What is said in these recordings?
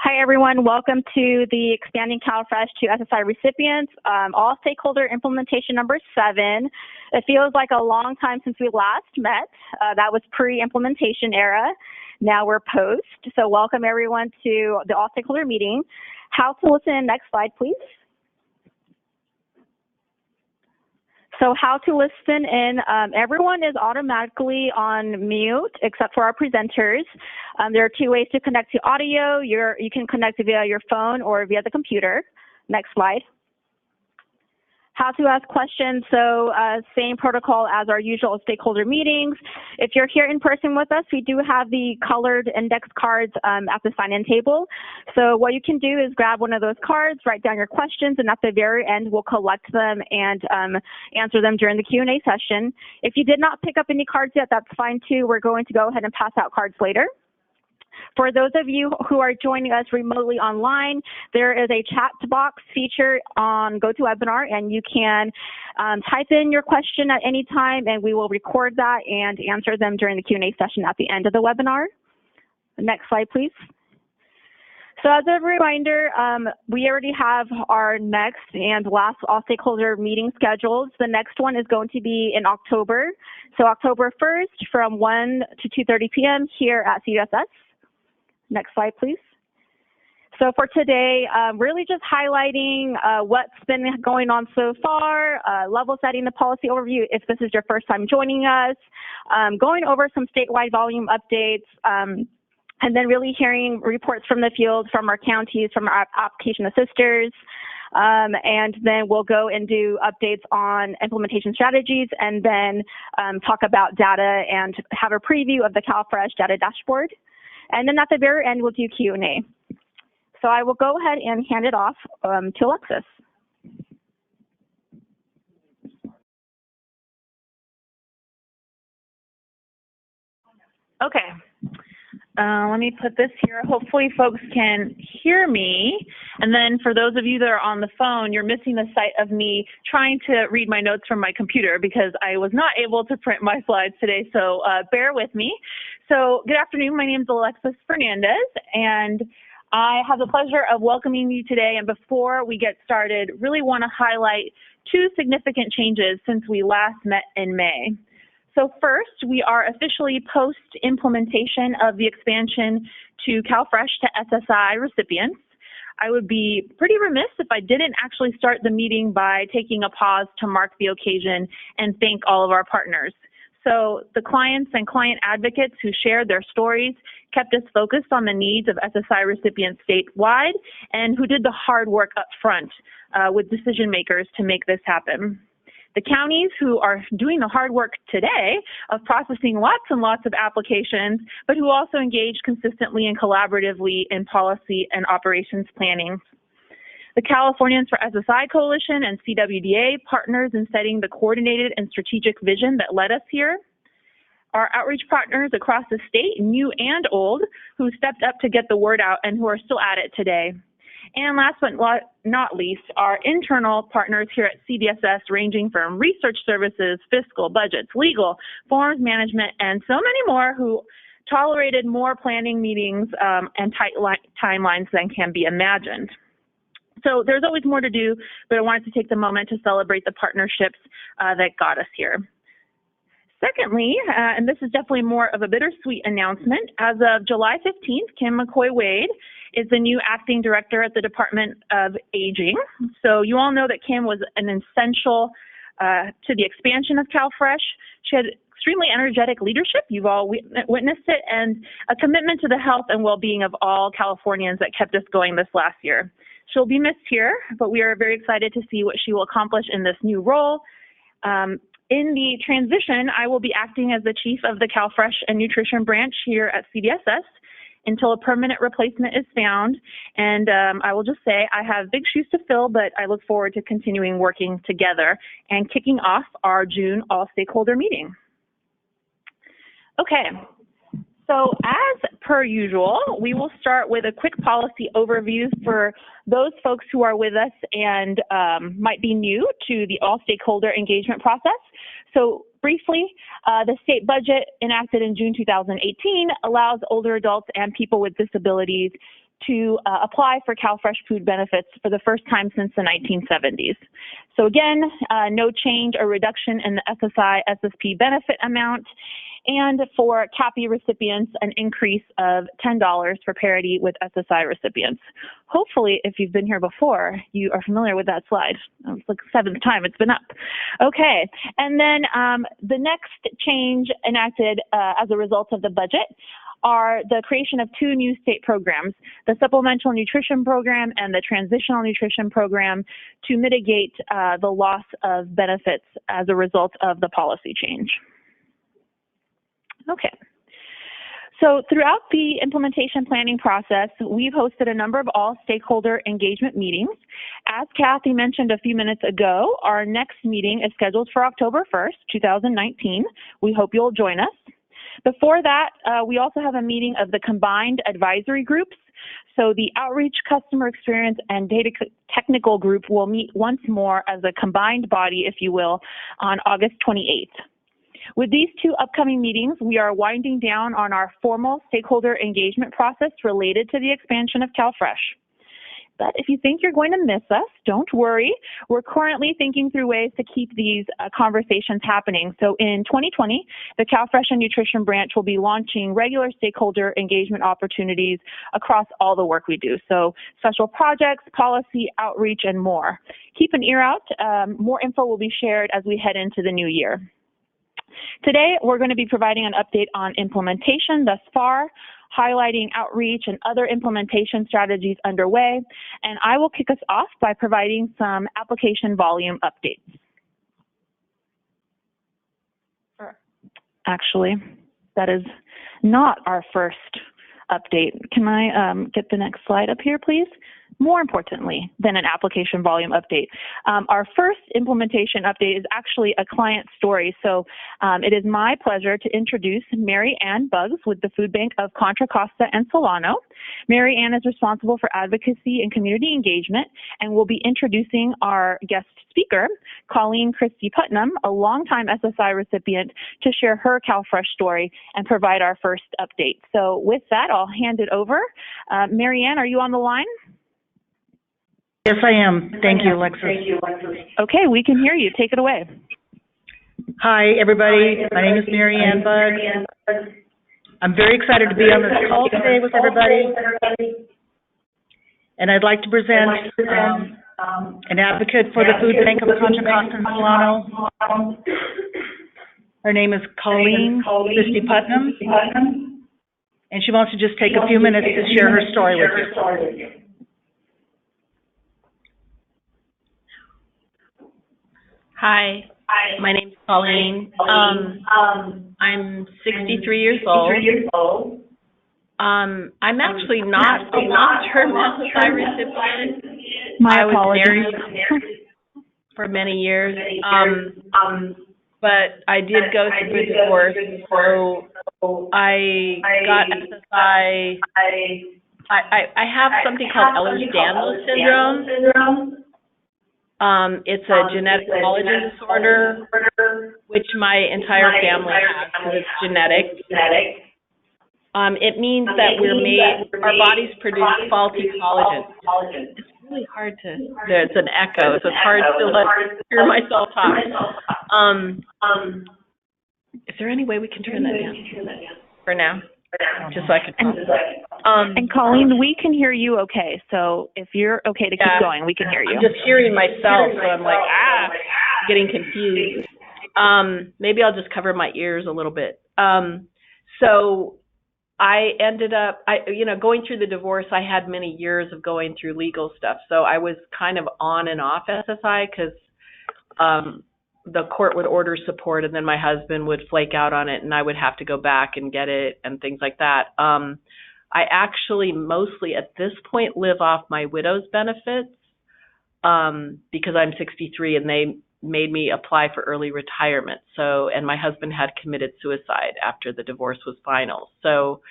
Hi, everyone. Welcome to the Expanding CalFresh to SSI Recipients, all stakeholder implementation number 7. It feels like a long time since we last met. That was pre-implementation era. Now we're post. So welcome, everyone, to the all stakeholder meeting. How to listen. Next slide, please. So how to listen in, everyone is automatically on mute except for our presenters. There are 2 ways to connect to audio. You can connect via your phone or via the computer. Next slide. How to ask questions. So same protocol as our usual stakeholder meetings. If you're here in person with us, we do have the colored index cards at the sign-in table. So what you can do is grab one of those cards, write down your questions, and at the very end, we'll collect them and answer them during the Q&A session. If you did not pick up any cards yet, that's fine too. We're going to go ahead and pass out cards later. For those of you who are joining us remotely online, there is a chat box feature on GoToWebinar, and you can type in your question at any time, and we will record that and answer them during the Q&A session at the end of the webinar. Next slide, please. So as a reminder, we already have our next and last all stakeholder meeting scheduled. The next one is going to be in October. So October 1st from 1 to 2:30 p.m. here at CDSS. Next slide, please. So for today, really just highlighting what's been going on so far, level setting the policy overview if this is your first time joining us, going over some statewide volume updates, and then really hearing reports from the field, from our counties, from our application assisters, and then we'll go and do updates on implementation strategies, and then talk about data and have a preview of the CalFresh data dashboard. And then at the very end, we'll do Q&A. So I will go ahead and hand it off to Alexis. Okay. Let me put this here. Hopefully folks can hear me. And then for those of you that are on the phone, you're missing the sight of me trying to read my notes from my computer because I was not able to print my slides today, so bear with me. So good afternoon, my name is Alexis Fernandez, and I have the pleasure of welcoming you today. And before we get started, really want to highlight 2 significant changes since we last met in May. So first, we are officially post-implementation of the expansion to CalFresh to SSI Recipients. I would be pretty remiss if I didn't actually start the meeting by taking a pause to mark the occasion and thank all of our partners. So the clients and client advocates who shared their stories, kept us focused on the needs of SSI recipients statewide, and who did the hard work up front with decision makers to make this happen. The counties who are doing the hard work today of processing lots and lots of applications, but who also engage consistently and collaboratively in policy and operations planning. The Californians for SSI Coalition and CWDA partners in setting the coordinated and strategic vision that led us here. Our outreach partners across the state, new and old, who stepped up to get the word out and who are still at it today. And last but not least, our internal partners here at CDSS, ranging from research services, fiscal, budgets, legal, forms management, and so many more, who tolerated more planning meetings and tight timelines than can be imagined. So there's always more to do, but I wanted to take the moment to celebrate the partnerships that got us here. Secondly, and this is definitely more of a bittersweet announcement, as of July 15th, Kim McCoy-Wade is the new acting director at the Department of Aging. So you all know that Kim was an essential to the expansion of CalFresh. She had extremely energetic leadership, you've all witnessed it, and a commitment to the health and well-being of all Californians that kept us going this last year. She'll be missed here, but we are very excited to see what she will accomplish in this new role. In the transition, I will be acting as the chief of the CalFresh and Nutrition branch here at CDSS until a permanent replacement is found. And I will just say I have big shoes to fill, but I look forward to continuing working together and kicking off our June all stakeholder meeting. Okay. So as per usual, we will start with a quick policy overview for those folks who are with us and might be new to the all stakeholder engagement process. So briefly, the state budget enacted in June 2018 allows older adults and people with disabilities to apply for CalFresh food benefits for the first time since the 1970s. So again, no change or reduction in the SSI SSP benefit amount, and for CAPI recipients, an increase of $10 for parity with SSI recipients. Hopefully, if you've been here before, you are familiar with that slide. It's like the 7th time it's been up. Okay, and then the next change enacted as a result of the budget are the creation of 2 new state programs, the Supplemental Nutrition Program and the Transitional Nutrition Program, to mitigate the loss of benefits as a result of the policy change. Okay. So throughout the implementation planning process, we've hosted a number of all stakeholder engagement meetings. As Kathy mentioned a few minutes ago, our next meeting is scheduled for October 1st, 2019. We hope you'll join us. Before that, we also have a meeting of the combined advisory groups. So the Outreach, Customer Experience, and Data Technical Group will meet once more as a combined body, if you will, on August 28th. With these 2 upcoming meetings, we are winding down on our formal stakeholder engagement process related to the expansion of CalFresh. But if you think you're going to miss us, don't worry. We're currently thinking through ways to keep these conversations happening. So in 2020, the CalFresh and Nutrition branch will be launching regular stakeholder engagement opportunities across all the work we do. So special projects, policy, outreach, and more. Keep an ear out. More info will be shared as we head into the new year. Today, we're going to be providing an update on implementation thus far, highlighting outreach and other implementation strategies underway, and I will kick us off by providing some application volume updates. Actually, that is not our first update. Can I get the next slide up here, please? More importantly than an application volume update, our first implementation update is actually a client story. So it is my pleasure to introduce Mary Ann Buggs with the Food Bank of Contra Costa and Solano. Mary Ann is responsible for advocacy and community engagement and will be introducing our guest speaker, Colleen Christie Putnam, a longtime SSI recipient, to share her CalFresh story and provide our first update. So with that, I'll hand it over. Mary Ann, are you on the line? Yes, I am. Thank you, Alexis. Okay, we can hear you. Take it away. Hi, everybody. My name is Mary Ann Buggs. I'm very excited to be on this call today with everybody. And I'd like to present an advocate for the Food Bank of Contra Costa and Solano. Her name is Colleen Christie Putnam. And she wants to just take a few minutes to share her story with you. Hi, my name's Colleen. I'm 63 years old. I'm actually not a long-term SSI recipient. My I was apologies. married for many years, but I did go through a divorce, so I got SSI. I have something called Ehlers-Danlos syndrome. It's a genetic collagen disorder, which my entire family has, because it's genetic. It means that our bodies produce faulty collagen. It's really hard to, there's an echo, so it's hard to hear myself talk. Is there any way we can turn that down for now? Just so I can talk. And Colleen, we can hear you okay. So if you're okay to keep going, we can hear you. I'm just hearing myself, so I'm like, getting confused. Maybe I'll just cover my ears a little bit. So I ended up, going through the divorce, I had many years of going through legal stuff. So I was kind of on and off SSI because the court would order support and then my husband would flake out on it and I would have to go back and get it and things like that. I actually mostly at this point live off my widow's benefits because I'm 63 and they made me apply for early retirement. So, and my husband had committed suicide after the divorce was final. So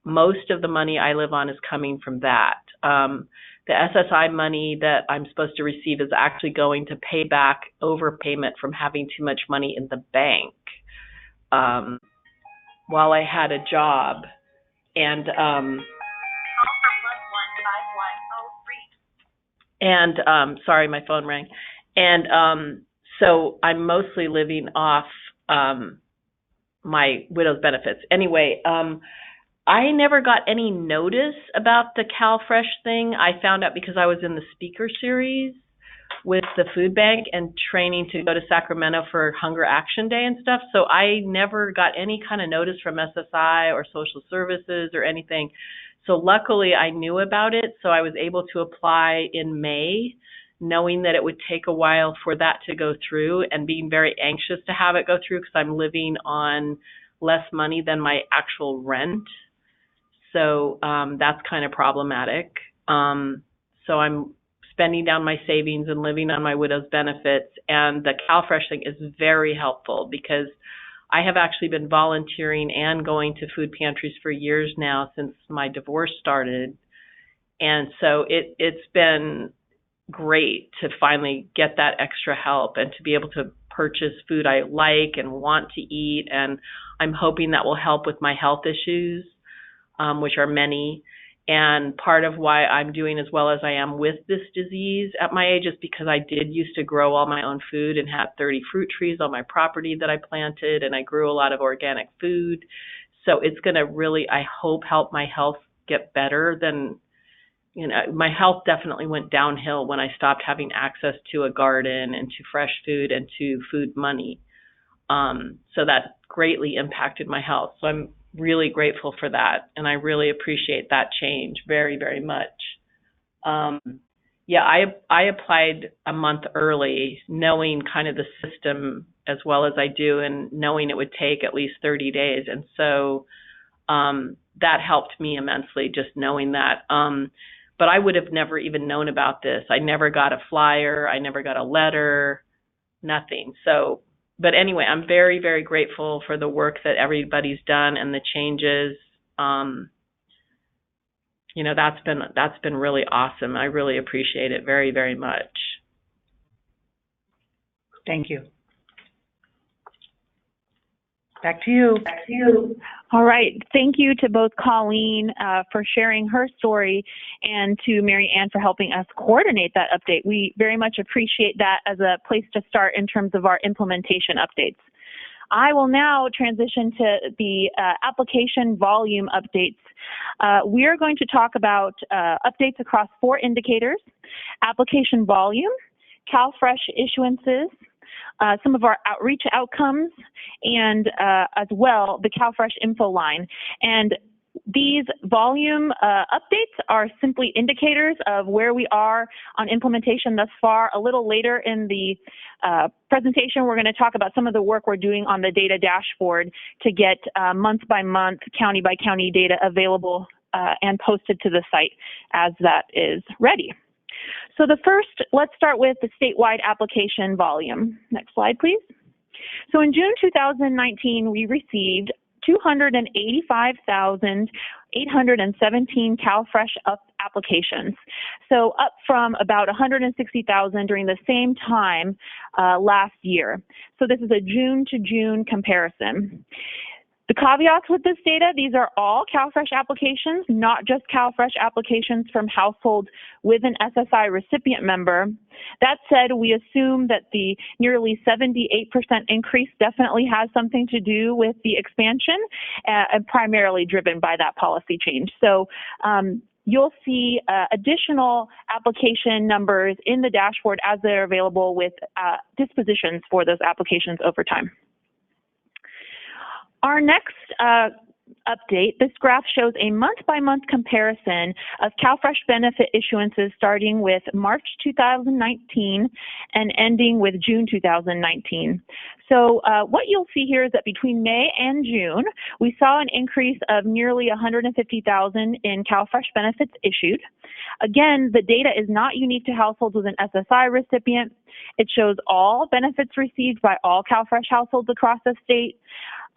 most of the money I live on is coming from that. The SSI money that I'm supposed to receive is actually going to pay back overpayment from having too much money in the bank while I had a job. And And sorry, my phone rang. And so I'm mostly living off my widow's benefits. Anyway, I never got any notice about the CalFresh thing. I found out because I was in the speaker series with the food bank and training to go to Sacramento for Hunger Action Day and stuff. So I never got any kind of notice from SSI or social services or anything. So luckily I knew about it. So I was able to apply in May, knowing that it would take a while for that to go through and being very anxious to have it go through because I'm living on less money than my actual rent. So that's kind of problematic. So I'm spending down my savings and living on my widow's benefits. And the CalFresh thing is very helpful because I have actually been volunteering and going to food pantries for years now since my divorce started. And so it's been great to finally get that extra help and to be able to purchase food I like and want to eat. And I'm hoping that will help with my health issues, which are many. And part of why I'm doing as well as I am with this disease at my age is because I did used to grow all my own food and had 30 fruit trees on my property that I planted, and I grew a lot of organic food. So it's going to really, I hope, help my health get better than, my health definitely went downhill when I stopped having access to a garden and to fresh food and to food money. So that greatly impacted my health. So I'm really grateful for that, and I really appreciate that change very, very much. I applied a month early, knowing kind of the system as well as I do, and knowing it would take at least 30 days. And so that helped me immensely, just knowing that. But I would have never even known about this. I never got a flyer. I never got a letter, nothing. So, but anyway, I'm very, very grateful for the work that everybody's done and the changes. That's been really awesome. I really appreciate it very, very much. Thank you. Back to you. All right. Thank you to both Colleen for sharing her story and to Mary Ann for helping us coordinate that update. We very much appreciate that as a place to start in terms of our implementation updates. I will now transition to the application volume updates. We are going to talk about updates across 4 indicators: application volume, CalFresh issuances, some of our outreach outcomes, and as well the CalFresh info line. And these volume updates are simply indicators of where we are on implementation thus far. A little later in the presentation, we're going to talk about some of the work we're doing on the data dashboard to get month by month, county by county data available and posted to the site as that is ready. So let's start with the statewide application volume. Next slide, please. So in June 2019, we received 285,817 CalFresh applications. So up from about 160,000 during the same time last year. So this is a June to June comparison. The caveats with this data: these are all CalFresh applications, not just CalFresh applications from households with an SSI recipient member. That said, we assume that the nearly 78% increase definitely has something to do with the expansion and primarily driven by that policy change. So you'll see additional application numbers in the dashboard as they're available with dispositions for those applications over time. Our next update, this graph shows a month-by-month comparison of CalFresh benefit issuances starting with March 2019 and ending with June 2019. So what you'll see here is that between May and June, we saw an increase of nearly 150,000 in CalFresh benefits issued. Again, the data is not unique to households with an SSI recipient. It shows all benefits received by all CalFresh households across the state.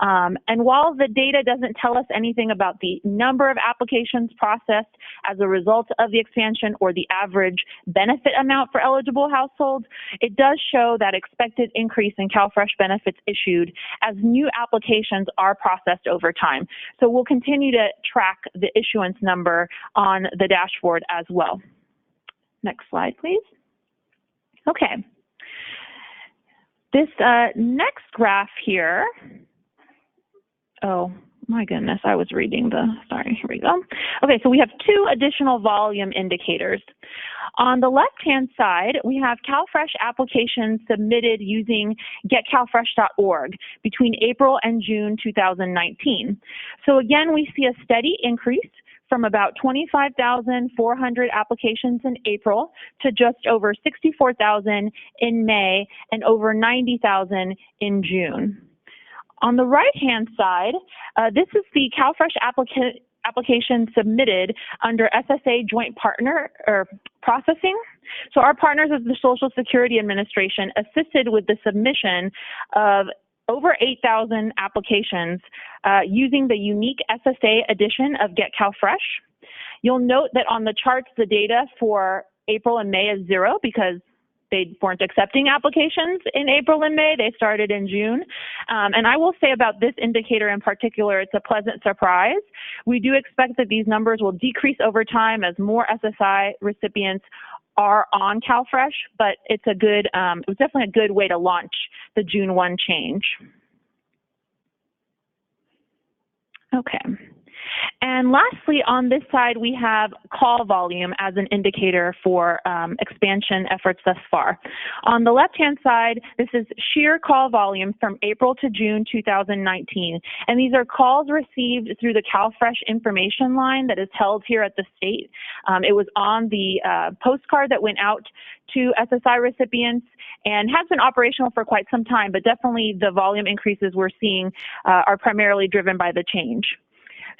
And while the data doesn't tell us anything about the number of applications processed as a result of the expansion or the average benefit amount for eligible households, it does show that expected increase in CalFresh benefits issued as new applications are processed over time. So we'll continue to track the issuance number on the dashboard as well. Next slide, please. Okay. This next graph here, oh my goodness, I was reading sorry, here we go. Okay, so we have two additional volume indicators. On the left-hand side, we have CalFresh applications submitted using GetCalFresh.org between April and June 2019. So again, we see a steady increase from about 25,400 applications in April to just over 64,000 in May and over 90,000 in June. On the right-hand side, this is the CalFresh application submitted under SSA joint partner or processing. So our partners of the Social Security Administration assisted with the submission of over 8,000 applications using the unique SSA edition of GetCalFresh. You'll note that on the charts, the data for April and May is 0 because they weren't accepting applications in April and May. They started in June. And I will say about this indicator in particular, it's a pleasant surprise. We do expect that these numbers will decrease over time as more SSI recipients are on CalFresh, but it's a good, it was definitely a good way to launch the June 1 change. Okay. And lastly, on this side, we have call volume as an indicator for expansion efforts thus far. On the left-hand side, this is sheer call volume from April to June 2019. And these are calls received through the CalFresh information line that is held here at the state. It was on the postcard that went out to SSI recipients and has been operational for quite some time, but definitely the volume increases we're seeing are primarily driven by the change.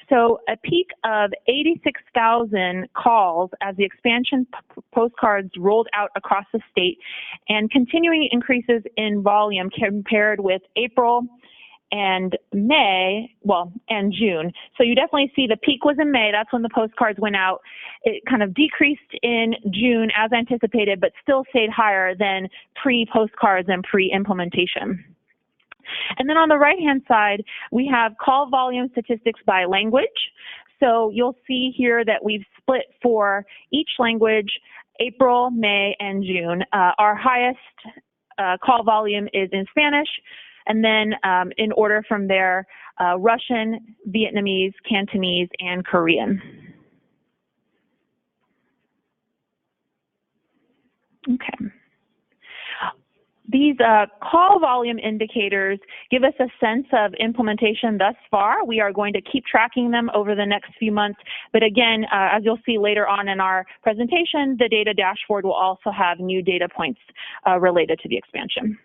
So a peak of 86,000 calls as the expansion postcards rolled out across the state, and continuing increases in volume compared with April and May, and June. So you definitely see the peak was in May. That's when the postcards went out. It kind of decreased in June as anticipated, but still stayed higher than pre-postcards and pre-implementation. And then on the right-hand side, we have call volume statistics by language. So you'll see here that we've split for each language, April, May, and June. Our highest call volume is in Spanish, and then in order from there, Russian, Vietnamese, Cantonese, and Korean. Okay. These call volume indicators give us a sense of implementation thus far. We are going to keep tracking them over the next few months. But again, as you'll see later on in our presentation, the data dashboard will also have new data points related to the expansion.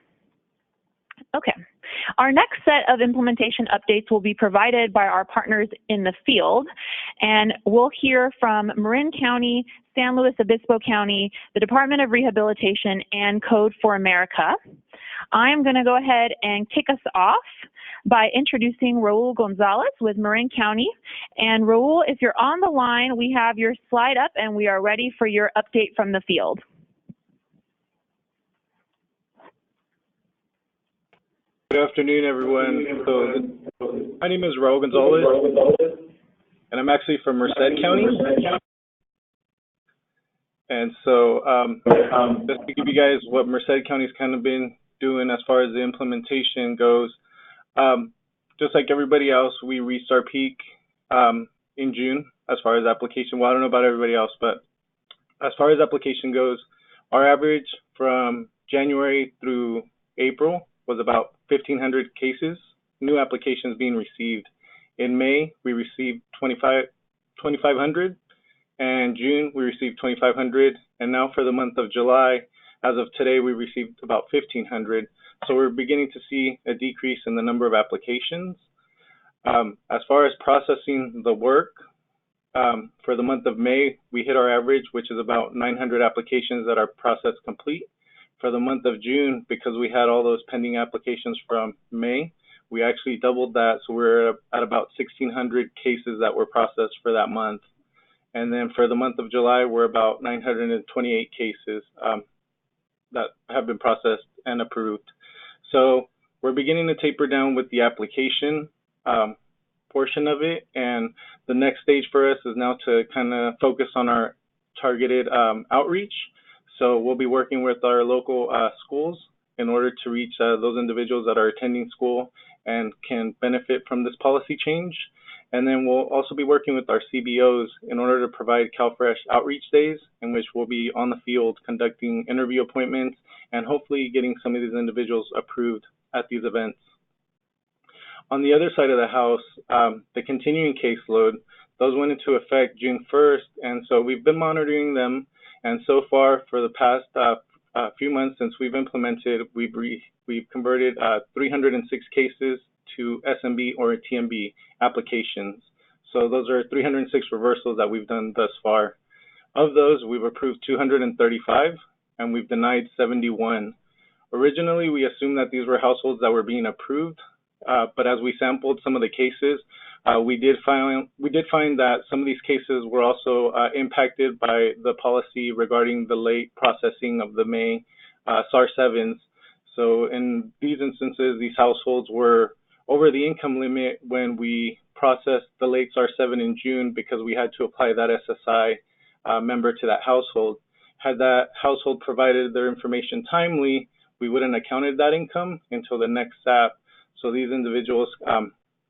Okay. Our next set of implementation updates will be provided by our partners in the field, and we'll hear from Marin County, San Luis Obispo County, the Department of Rehabilitation, and Code for America. I am going to go ahead and kick us off by introducing Raul Gonzalez with Marin County. And Raul, if you're on the line, we have your slide up and we are ready for your update from the field. Good afternoon, everyone. So, my name is Raul Gonzalez, and I'm actually from Merced County. And so, just to give you guys what Merced County's kind of been doing as far as the implementation goes, just like everybody else, we reached our peak in June as far as application. Well, I don't know about everybody else, but as far as application goes, our average from January through April was about 1,500 cases, new applications being received. In May, we received 2,500, and June, we received 2,500, and now for the month of July, as of today, we received about 1,500. So we're beginning to see a decrease in the number of applications. As far as processing the work, for the month of May, we hit our average, which is about 900 applications that are processed complete. For the month of June, because we had all those pending applications from May, we actually doubled that, so we're at about 1,600 cases that were processed for that month. And then for the month of July, we're about 928 cases that have been processed and approved. So we're beginning to taper down with the application portion of it, and the next stage for us is now to kind of focus on our targeted outreach. So we'll be working with our local schools in order to reach those individuals that are attending school and can benefit from this policy change. And then we'll also be working with our CBOs in order to provide CalFresh outreach days, in which we'll be on the field conducting interview appointments and hopefully getting some of these individuals approved at these events. On the other side of the house, the continuing caseload, those went into effect June 1st, and so we've been monitoring them. And so far, for the past few months since we've implemented, we've converted 306 cases to SMB or TMB applications. So those are 306 reversals that we've done thus far. Of those, we've approved 235, and we've denied 71. Originally, we assumed that these were households that were being approved, but as we sampled some of the cases, we did find that some of these cases were also impacted by the policy regarding the late processing of the May SAR-7s. So in these instances, these households were over the income limit when we processed the late SAR-7 in June because we had to apply that SSI member to that household. Had that household provided their information timely, we wouldn't have counted that income until the next SAP. So these individuals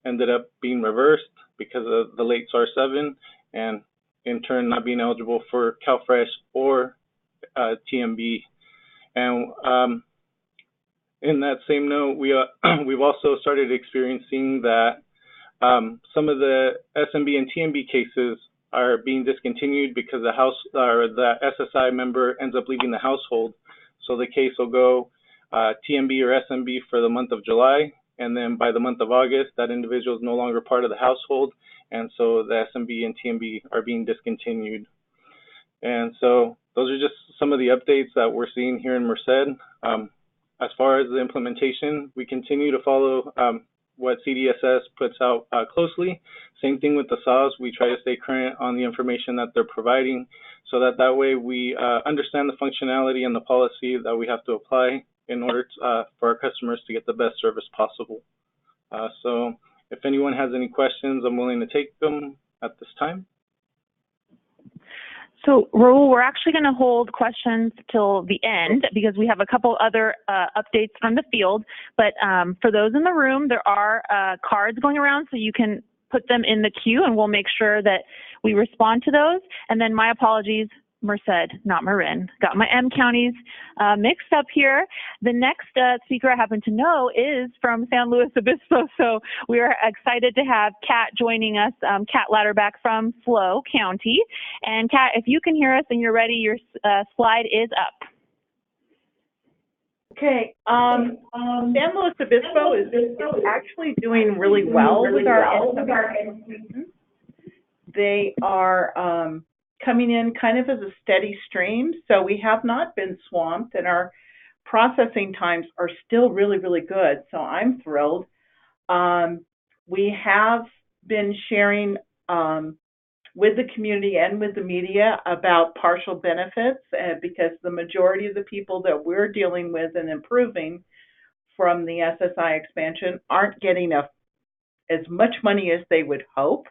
ended up being reversed because of the late SAR-7 and in turn not being eligible for CalFresh or TMB. And in that same note, we've also started experiencing that some of the SMB and TMB cases are being discontinued because the SSI member ends up leaving the household. So the case will go TMB or SMB for the month of July, and then by the month of August, that individual is no longer part of the household, and so the SMB and TMB are being discontinued. And so those are just some of the updates that we're seeing here in Merced. As far as the implementation, we continue to follow what CDSS puts out closely. Same thing with the SAWs. We try to stay current on the information that they're providing so that way we understand the functionality and the policy that we have to apply in order for our customers to get the best service possible. So if anyone has any questions, I'm willing to take them at this time. So, Raul, we're actually going to hold questions till the end because we have a couple other updates from the field. But for those in the room, there are cards going around, so you can put them in the queue, and we'll make sure that we respond to those. And then my apologies, Merced, not Marin. Got my M counties mixed up here. The next speaker I happen to know is from San Luis Obispo, so we are excited to have Kat joining us, Kat Ladderback from Flo County. And Kat, if you can hear us and you're ready, your slide is up. Okay, San Luis Obispo is actually doing really well with our institutions. They are coming in kind of as a steady stream, so we have not been swamped, and our processing times are still really, really good, so I'm thrilled. We have been sharing with the community and with the media about partial benefits because the majority of the people that we're dealing with and improving from the SSI expansion aren't getting as much money as they would hope.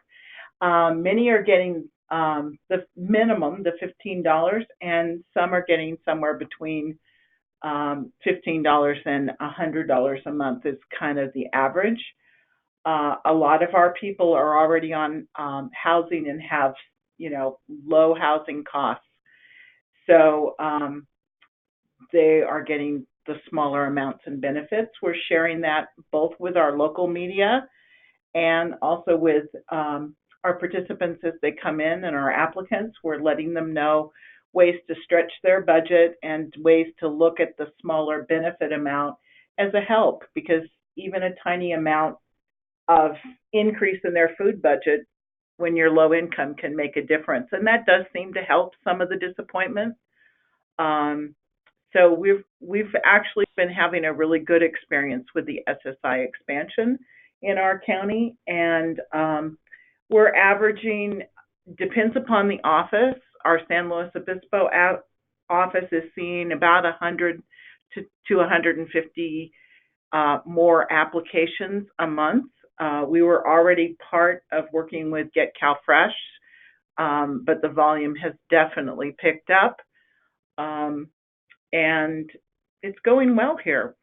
Many are getting the minimum, the $15, and some are getting somewhere between $15 and $100 a month is kind of the average. A lot of our people are already on housing and have, low housing costs. So they are getting the smaller amounts and benefits. We're sharing that both with our local media and also with our participants as they come in and our applicants. We're letting them know ways to stretch their budget and ways to look at the smaller benefit amount as a help, because even a tiny amount of increase in their food budget when you're low income can make a difference. And that does seem to help some of the disappointment. So we've actually been having a really good experience with the SSI expansion in our county, and we're averaging, depends upon the office. Our San Luis Obispo office is seeing about 100 to 150 more applications a month. We were already part of working with GetCalFresh but the volume has definitely picked up, and it's going well here.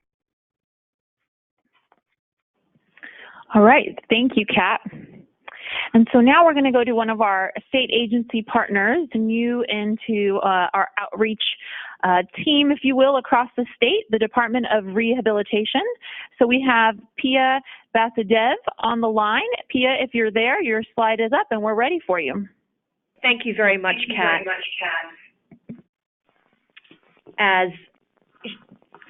All right, thank you, Kat. And so now we're going to go to one of our state agency partners, new into our outreach team, if you will, across the state, the Department of Rehabilitation. So we have Pia Basudev on the line. Pia, if you're there, your slide is up and we're ready for you. Thank you very much, Kat. As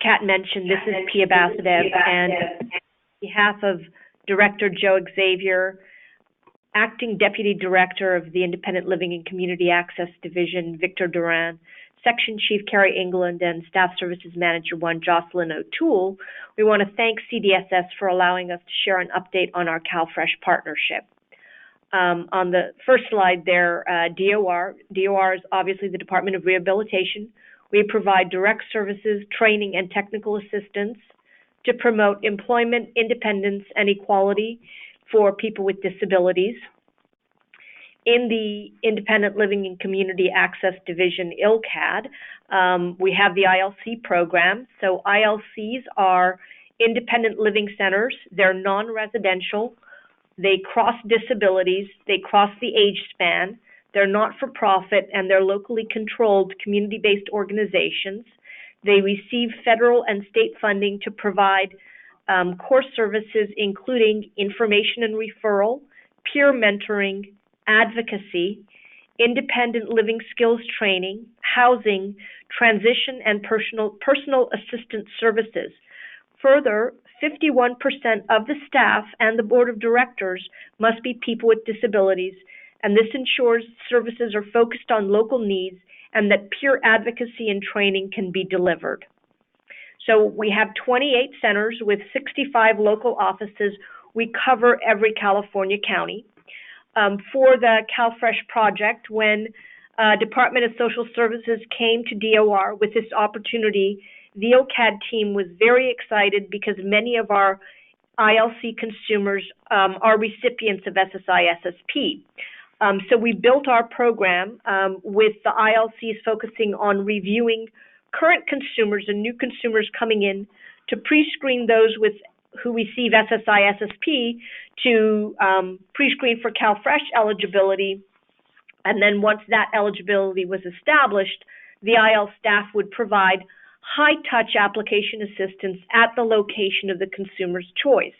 Kat mentioned, this is Pia Basudev, and on behalf of Director Joe Xavier, Acting Deputy Director of the Independent Living and Community Access Division, Victor Duran, Section Chief Carrie England, and Staff Services Manager 1, Jocelyn O'Toole, we want to thank CDSS for allowing us to share an update on our CalFresh partnership. On the first slide there, DOR. DOR is obviously the Department of Rehabilitation. We provide direct services, training, and technical assistance to promote employment, independence, and equality for people with disabilities. In the Independent Living and Community Access Division, ILCAD, we have the ILC program. So ILCs are independent living centers. They're non-residential. They cross disabilities. They cross the age span. They're not-for-profit, and they're locally controlled community-based organizations. They receive federal and state funding to provide core services, including information and referral, peer mentoring, advocacy, independent living skills training, housing, transition, and personal assistance services. Further, 51% of the staff and the board of directors must be people with disabilities, and this ensures services are focused on local needs and that peer advocacy and training can be delivered. So we have 28 centers with 65 local offices. We cover every California county. For the CalFresh project, when Department of Social Services came to DOR with this opportunity, the ILCAD team was very excited because many of our ILC consumers are recipients of SSI SSP. So we built our program with the ILCs focusing on reviewing current consumers and new consumers coming in to pre-screen those who receive SSI SSP to pre-screen for CalFresh eligibility. And then once that eligibility was established, the IL staff would provide high-touch application assistance at the location of the consumer's choice.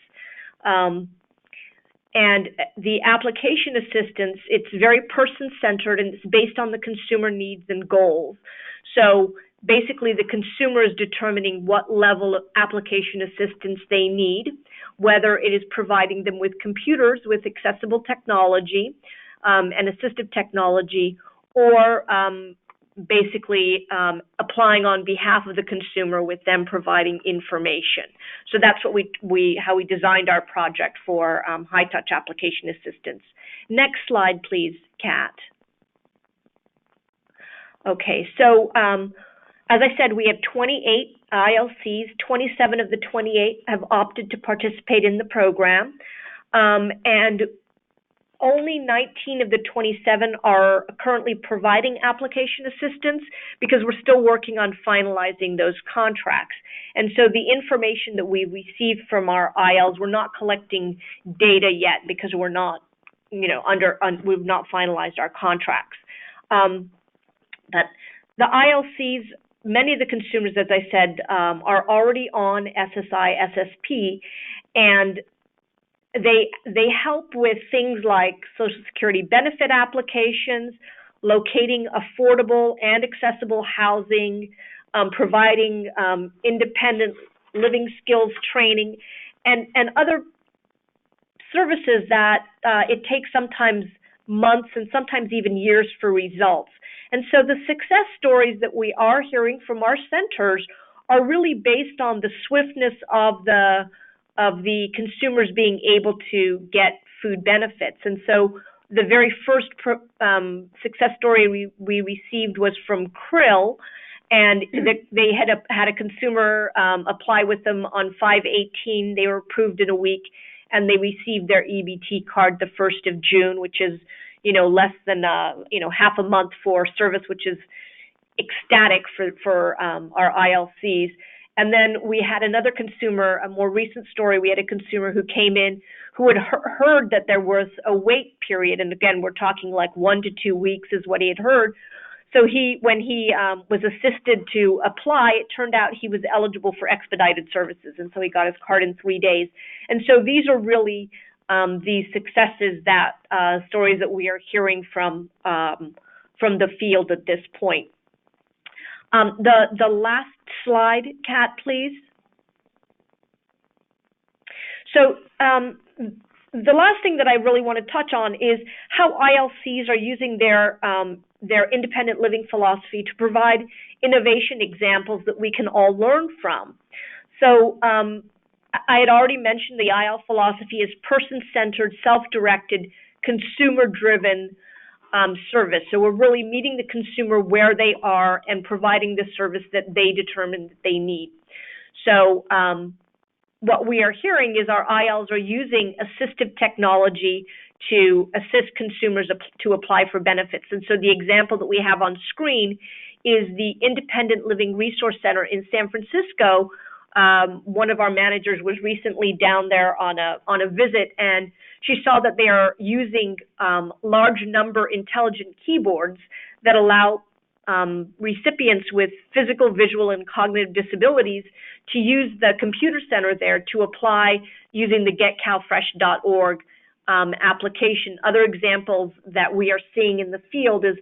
And the application assistance, it's very person-centered and it's based on the consumer needs and goals. So basically, the consumer is determining what level of application assistance they need, whether it is providing them with computers with accessible technology and assistive technology, or basically applying on behalf of the consumer with them providing information. So that's what how we designed our project for high-touch application assistance. Next slide, please, Kat. Okay, so as I said, we have 28 ILCs. 27 of the 28 have opted to participate in the program, and only 19 of the 27 are currently providing application assistance because we're still working on finalizing those contracts. And so the information that we received from our ILs, we're not collecting data yet because we're not, we've not finalized our contracts. But the ILCs, many of the consumers, as I said, are already on SSI SSP, and they help with things like Social Security benefit applications, locating affordable and accessible housing, providing independent living skills training, and other services that it takes sometimes months and sometimes even years for results. And so the success stories that we are hearing from our centers are really based on the swiftness of the consumers being able to get food benefits. And so the very first success story we received was from Krill, and they had a consumer apply with them on 5/18. They were approved in a week, and they received their EBT card the 1st of June, which is, less than, half a month for service, which is ecstatic for our ILCs. And then we had another consumer, a more recent story. We had a consumer who came in who had heard that there was a wait period. And again, we're talking like 1 to 2 weeks is what he had heard. So when he was assisted to apply, it turned out he was eligible for expedited services. And so he got his card in 3 days. And so these are really the successes stories that we are hearing from the field at this point. The last slide, Kat, please. So the last thing that I really want to touch on is how ILCs are using their independent living philosophy to provide innovation examples that we can all learn from. So I had already mentioned the IL philosophy is person-centered, self-directed, consumer-driven service. So we're really meeting the consumer where they are and providing the service that they determine that they need. So what we are hearing is our ILs are using assistive technology to assist consumers to apply for benefits. And so the example that we have on screen is the Independent Living Resource Center in San Francisco. One of our managers was recently down there on a visit, and she saw that they are using large number intelligent keyboards that allow recipients with physical, visual, and cognitive disabilities to use the computer center there to apply using the GetCalFresh.org application. Other examples that we are seeing in the field is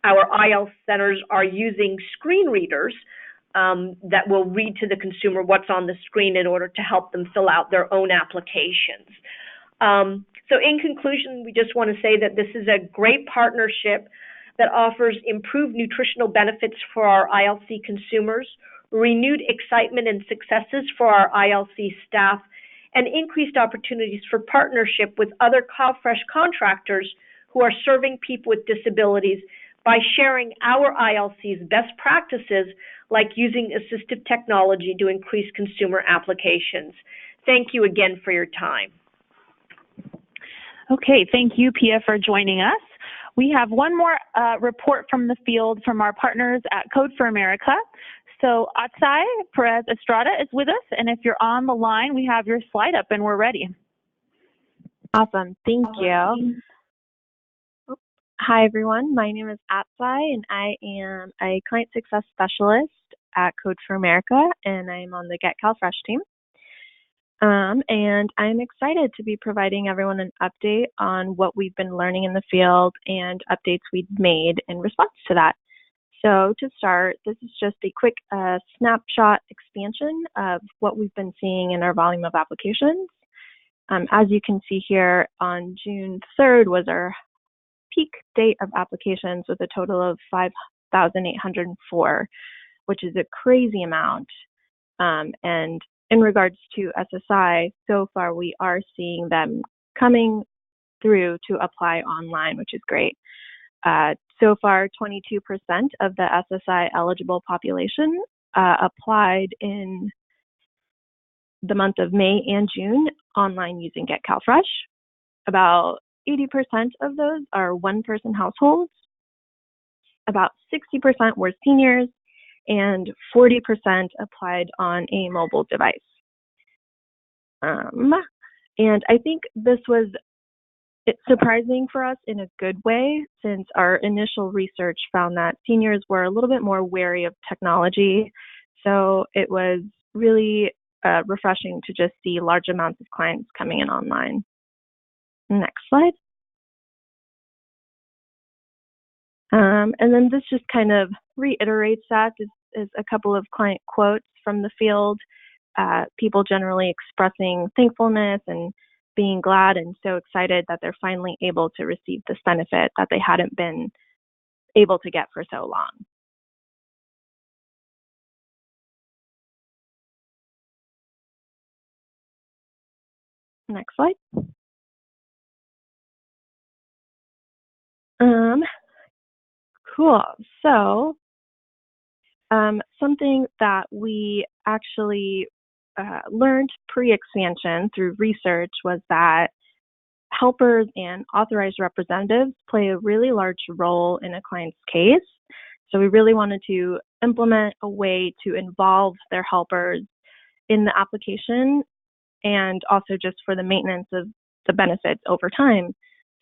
our IL centers are using screen readers that will read to the consumer what's on the screen in order to help them fill out their own applications. So in conclusion, we just want to say that this is a great partnership that offers improved nutritional benefits for our ILC consumers, renewed excitement and successes for our ILC staff, and increased opportunities for partnership with other CalFresh contractors who are serving people with disabilities by sharing our ILC's best practices, like using assistive technology to increase consumer applications. Thank you again for your time. Okay, thank you, Pia, for joining us. We have one more report from the field from our partners at Code for America. So Atsai Perez Estrada is with us, and if you're on the line, we have your slide up and we're ready. Awesome, thank you. Hi everyone, my name is Atsai and I am a Client Success Specialist at Code for America, and I'm on the GetCalFresh team. And I'm excited to be providing everyone an update on what we've been learning in the field and updates we've made in response to that. So to start, this is just a quick snapshot expansion of what we've been seeing in our volume of applications. As you can see here, on June 3rd was our peak date of applications with a total of 5,804, which is a crazy amount. And in regards to SSI, so far we are seeing them coming through to apply online, which is great. So far, 22% of the SSI eligible population applied in the month of May and June online using GetCalFresh. About 80% of those are one-person households. About 60% were seniors, and 40% applied on a mobile device. And I think this was surprising for us in a good way, since our initial research found that seniors were a little bit more wary of technology. So it was really refreshing to just see large amounts of clients coming in online. Next slide. And then this just kind of reiterates that. Is a couple of client quotes from the field, people generally expressing thankfulness and being glad and so excited that they're finally able to receive this benefit that they hadn't been able to get for so long. Next slide. Cool. So something that we actually learned pre-expansion through research was that helpers and authorized representatives play a really large role in a client's case. So we really wanted to implement a way to involve their helpers in the application and also just for the maintenance of the benefits over time.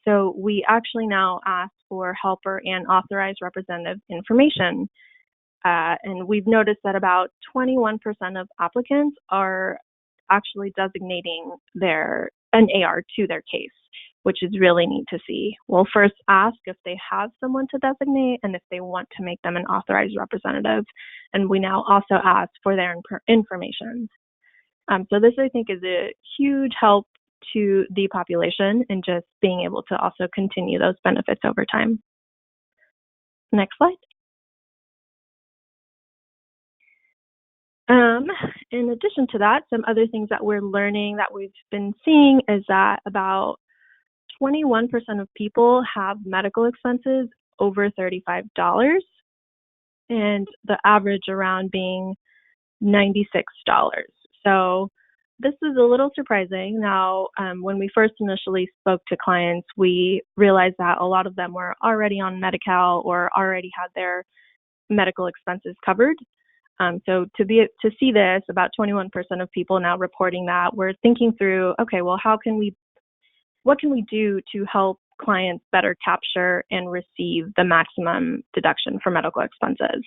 So we actually now ask for helper and authorized representative information. And we've noticed that about 21% of applicants are actually designating an AR to their case, which is really neat to see. We'll first ask if they have someone to designate and if they want to make them an authorized representative. And we now also ask for their information. So this, I think, is a huge help to the population and just being able to also continue those benefits over time. Next slide. In addition to that, some other things that we're learning that we've been seeing is that about 21% of people have medical expenses over $35, and the average around being $96. So this is a little surprising. Now, when we first initially spoke to clients, we realized that a lot of them were already on Medi-Cal or already had their medical expenses covered. So to see this, about 21% of people now reporting that, we're thinking through, okay, well, what can we do to help clients better capture and receive the maximum deduction for medical expenses?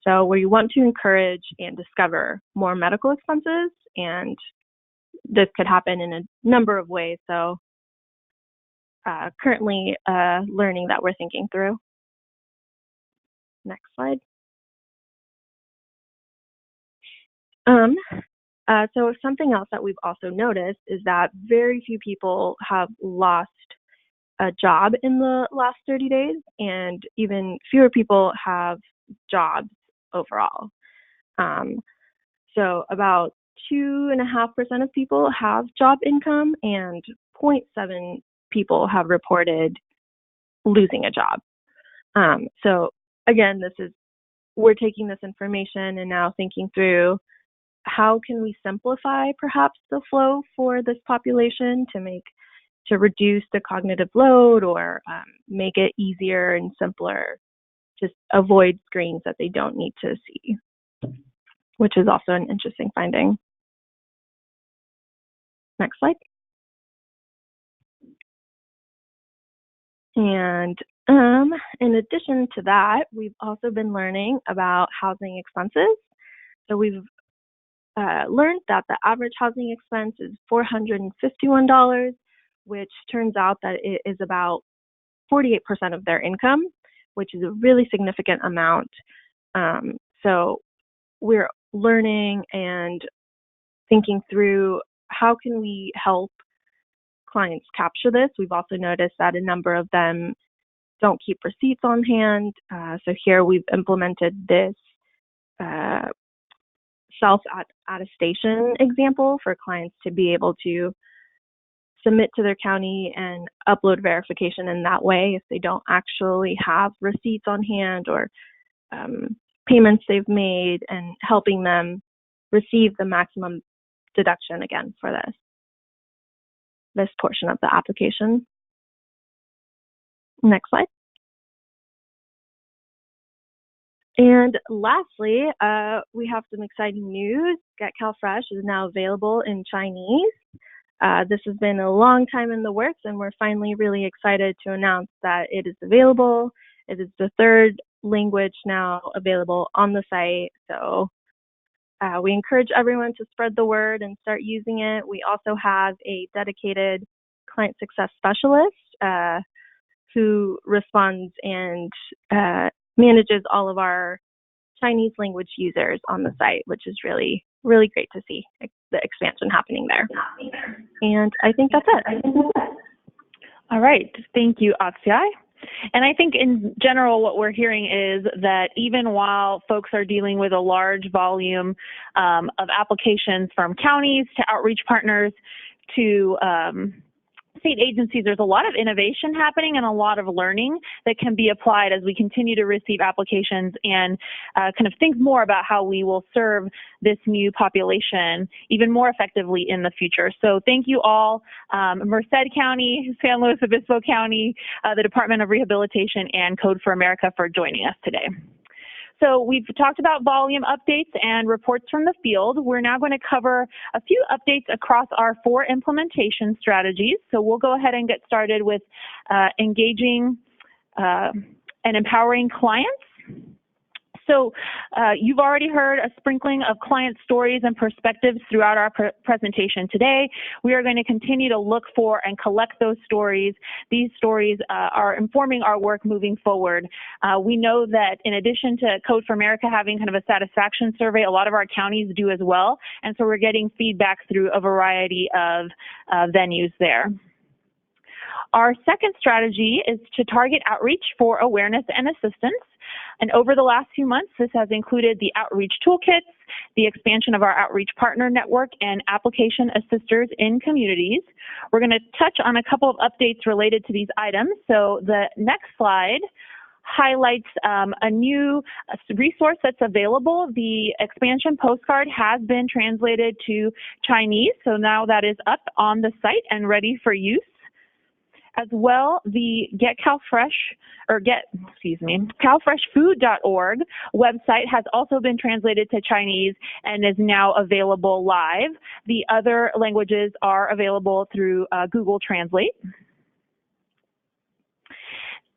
So we want to encourage and discover more medical expenses, and this could happen in a number of ways. So currently learning that we're thinking through. Next slide. So something else that we've also noticed is that very few people have lost a job in the last 30 days, and even fewer people have jobs overall. So about 2.5% of people have job income, and 0.7 people have reported losing a job. So again, we're taking this information and now thinking through how can we simplify perhaps the flow for this population to reduce the cognitive load or make it easier and simpler, just avoid screens that they don't need to see, which is also an interesting finding. Next slide. And in addition to that, we've also been learning about housing expenses. So we've learned that the average housing expense is $451, which turns out that it is about 48% of their income, which is a really significant amount. So we're learning and thinking through how can we help clients capture this. We've also noticed that a number of them don't keep receipts on hand. So here we've implemented this self-attestation example for clients to be able to submit to their county and upload verification in that way if they don't actually have receipts on hand or payments they've made, and helping them receive the maximum deduction again for this portion of the application. Next slide. And lastly, we have some exciting news. GetCalFresh is now available in Chinese. This has been a long time in the works, and we're finally really excited to announce that it is available. It is the third language now available on the site. So we encourage everyone to spread the word and start using it. We also have a dedicated client success specialist who responds and manages all of our Chinese language users on the site, which is really, really great to see the expansion happening there. And I think that's it. All right. Thank you, Atsiai. And I think in general, what we're hearing is that even while folks are dealing with a large volume of applications from counties to outreach partners to state agencies, there's a lot of innovation happening and a lot of learning that can be applied as we continue to receive applications and kind of think more about how we will serve this new population even more effectively in the future. So thank you all, Merced County, San Luis Obispo County, the Department of Rehabilitation, and Code for America for joining us today. So we've talked about volume updates and reports from the field. We're now going to cover a few updates across our 4 implementation strategies. So we'll go ahead and get started with engaging and empowering clients. So you've already heard a sprinkling of client stories and perspectives throughout our presentation today. We are going to continue to look for and collect those stories. These stories are informing our work moving forward. We know that in addition to Code for America having kind of a satisfaction survey, a lot of our counties do as well. And so we're getting feedback through a variety of venues there. Our second strategy is to target outreach for awareness and assistance. And over the last few months, this has included the outreach toolkits, the expansion of our outreach partner network, and application assisters in communities. We're going to touch on a couple of updates related to these items. So the next slide highlights a new resource that's available. The expansion postcard has been translated to Chinese, so now that is up on the site and ready for use. As well, the CalFreshFood.org website has also been translated to Chinese and is now available live. The other languages are available through Google Translate.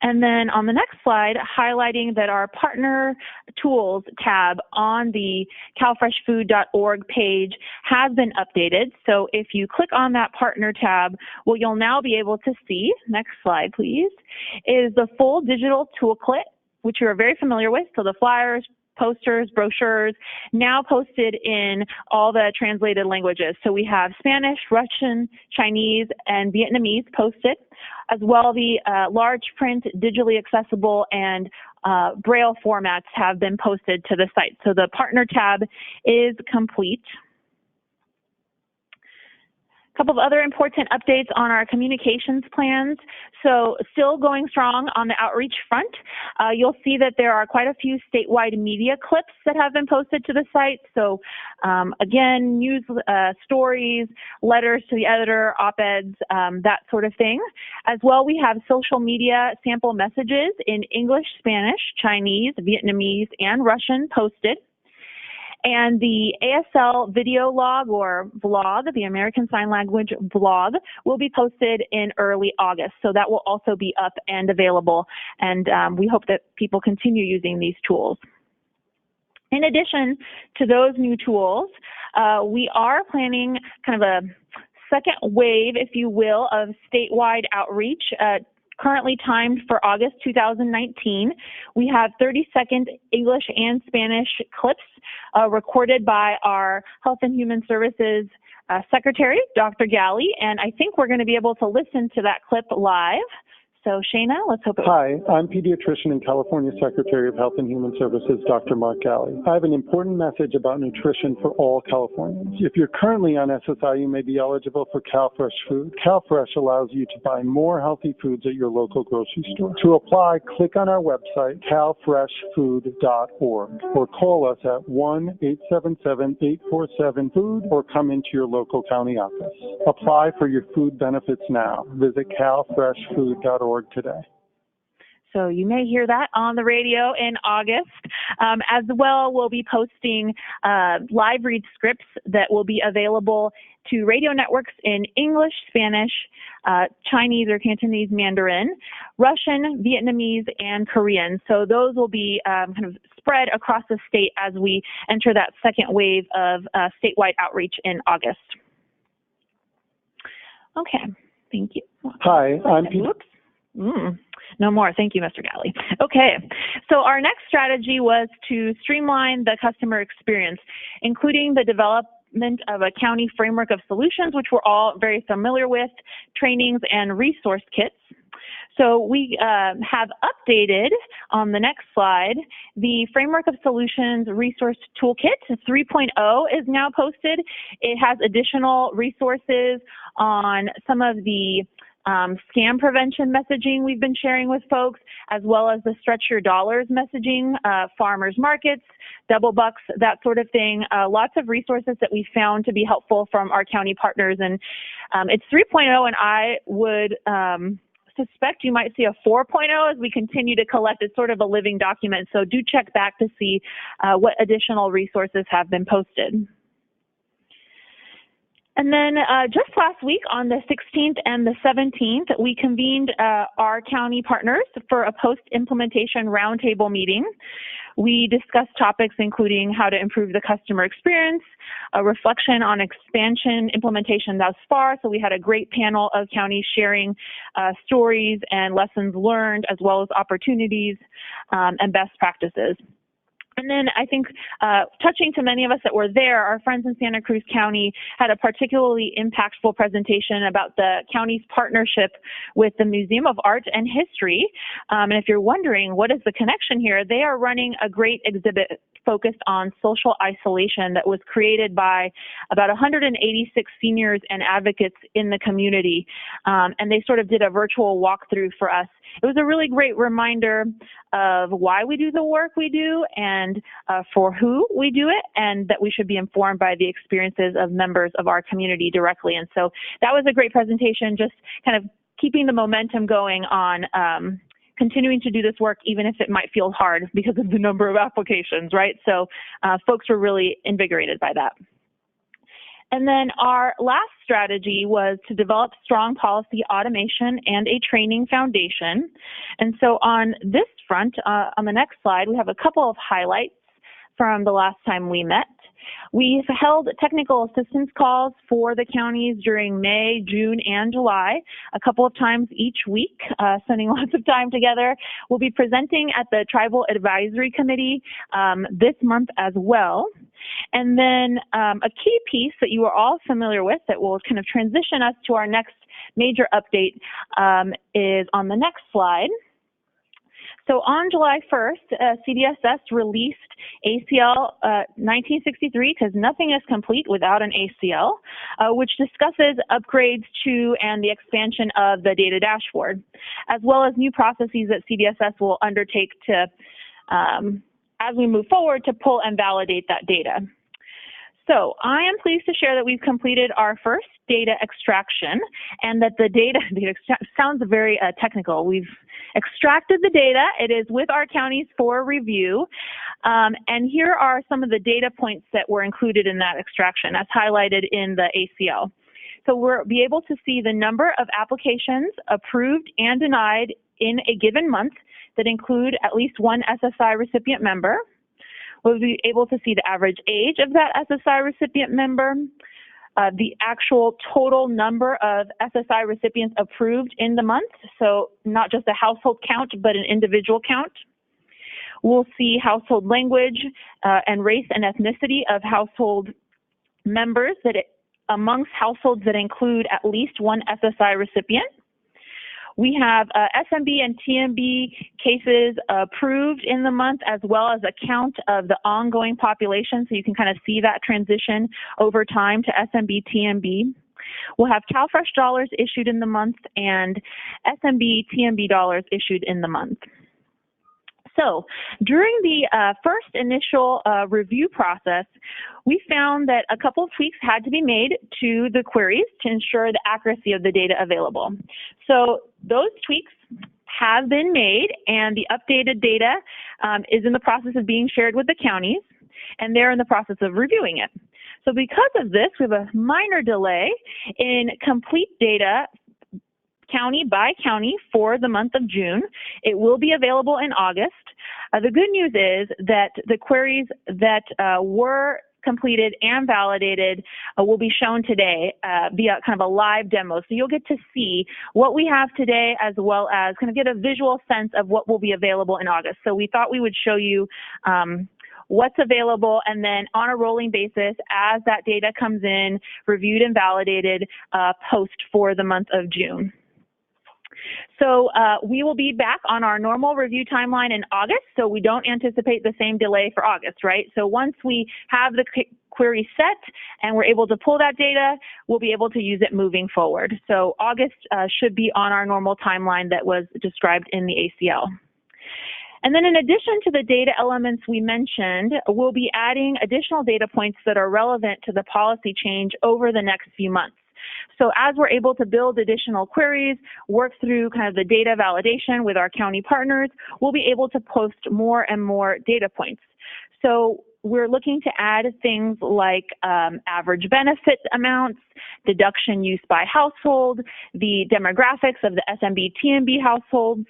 And then on the next slide, highlighting that our Partner Tools tab on the CalFreshFood.org page has been updated. So if you click on that Partner tab, what you'll now be able to see, next slide please, is the full digital toolkit, which you're very familiar with. So the flyers, posters, brochures, now posted in all the translated languages. So we have Spanish, Russian, Chinese, and Vietnamese posted, as well the large print, digitally accessible, and Braille formats have been posted to the site. So the partner tab is complete. A couple of other important updates on our communications plans. So still going strong on the outreach front. You'll see that there are quite a few statewide media clips that have been posted to the site. So again, news stories, letters to the editor, op-eds, that sort of thing. As well, we have social media sample messages in English, Spanish, Chinese, Vietnamese, and Russian posted. And the ASL video log or vlog, the American Sign Language vlog, will be posted in early August. So that will also be up and available. And we hope that people continue using these tools. In addition to those new tools, we are planning kind of a second wave, if you will, of statewide outreach currently timed for August 2019. We have 30-second English and Spanish clips recorded by our Health and Human Services Secretary, Dr. Galley, and I think we're going to be able to listen to that clip live. So Shayna, let's hope. Hi, I'm pediatrician and California Secretary of Health and Human Services, Dr. Mark Galley. I have an important message about nutrition for all Californians. If you're currently on SSI, you may be eligible for CalFresh food. CalFresh allows you to buy more healthy foods at your local grocery store. To apply, click on our website, CalFreshFood.org, or call us at 1-877-847-FOOD, or come into your local county office. Apply for your food benefits now. Visit CalFreshFood.org today. So you may hear that on the radio in August. As well, we'll be posting live read scripts that will be available to radio networks in English, Spanish, Chinese or Cantonese Mandarin, Russian, Vietnamese, and Korean. So those will be kind of spread across the state as we enter that second wave of statewide outreach in August. Okay, thank you. Hi, I'm No more. Thank you, Mr. Galley. Okay, so our next strategy was to streamline the customer experience, including the development of a county framework of solutions, which we're all very familiar with, trainings and resource kits. So we have updated on the next slide, the Framework of Solutions Resource Toolkit 3.0 is now posted. It has additional resources on some of the Scam prevention messaging we've been sharing with folks, as well as the stretch your dollars messaging, farmers markets, double bucks, that sort of thing. Lots of resources that we found to be helpful from our county partners. And it's 3.0, and I would suspect you might see a 4.0 as we continue to collect. It's sort of a living document, so do check back to see what additional resources have been posted. And then just last week on the 16th and the 17th, we convened our county partners for a post-implementation roundtable meeting. We discussed topics including how to improve the customer experience, a reflection on expansion implementation thus far. So we had a great panel of counties sharing stories and lessons learned, as well as opportunities and best practices. And then I think touching to many of us that were there, our friends in Santa Cruz County had a particularly impactful presentation about the county's partnership with the Museum of Art and History. And if you're wondering what is the connection here, they are running a great exhibit focused on social isolation that was created by about 186 seniors and advocates in the community. And they sort of did a virtual walkthrough for us. It was a really great reminder of why we do the work we do and for who we do it, and that we should be informed by the experiences of members of our community directly. And so that was a great presentation, just kind of keeping the momentum going on continuing to do this work, even if it might feel hard because of the number of applications, right? So folks were really invigorated by that. And then our last strategy was to develop strong policy automation and a training foundation. And so on this front, on the next slide, we have a couple of highlights from the last time we met. We've held technical assistance calls for the counties during May, June, and July, a couple of times each week, spending lots of time together. We'll be presenting at the Tribal Advisory Committee this month as well. And then a key piece that you are all familiar with that will kind of transition us to our next major update is on the next slide. So on July 1st, CDSS released ACL 1963, because nothing is complete without an ACL, which discusses upgrades to and the expansion of the data dashboard, as well as new processes that CDSS will undertake to, as we move forward, to pull and validate that data. So I am pleased to share that we've completed our first data extraction, and that the data sounds very technical. We've extracted the data. It is with our counties for review. And here are some of the data points that were included in that extraction, as highlighted in the ACL. So we'll be able to see the number of applications approved and denied in a given month that include at least one SSI recipient member. We'll be able to see the average age of that SSI recipient member, the actual total number of SSI recipients approved in the month, so not just a household count, but an individual count. We'll see household language and race and ethnicity of household members amongst households that include at least one SSI recipient. We have SMB and TMB cases approved in the month, as well as a count of the ongoing population, so you can kind of see that transition over time to SMB, TMB. We'll have CalFresh dollars issued in the month and SMB, TMB dollars issued in the month. So during the first initial review process, we found that a couple of tweaks had to be made to the queries to ensure the accuracy of the data available. So those tweaks have been made, and the updated data is in the process of being shared with the counties, and they're in the process of reviewing it. So because of this, we have a minor delay in complete data county by county for the month of June. It will be available in August. The good news is that the queries that were completed and validated will be shown today via kind of a live demo. So you'll get to see what we have today, as well as kind of get a visual sense of what will be available in August. So we thought we would show you what's available, and then on a rolling basis, as that data comes in, reviewed and validated, post for the month of June. So we will be back on our normal review timeline in August, so we don't anticipate the same delay for August, right? So once we have the query set and we're able to pull that data, we'll be able to use it moving forward. So August should be on our normal timeline that was described in the ACL. And then in addition to the data elements we mentioned, we'll be adding additional data points that are relevant to the policy change over the next few months. So as we're able to build additional queries, work through kind of the data validation with our county partners, we'll be able to post more and more data points. So we're looking to add things like average benefit amounts, deduction use by household, the demographics of the SMB, TMB households.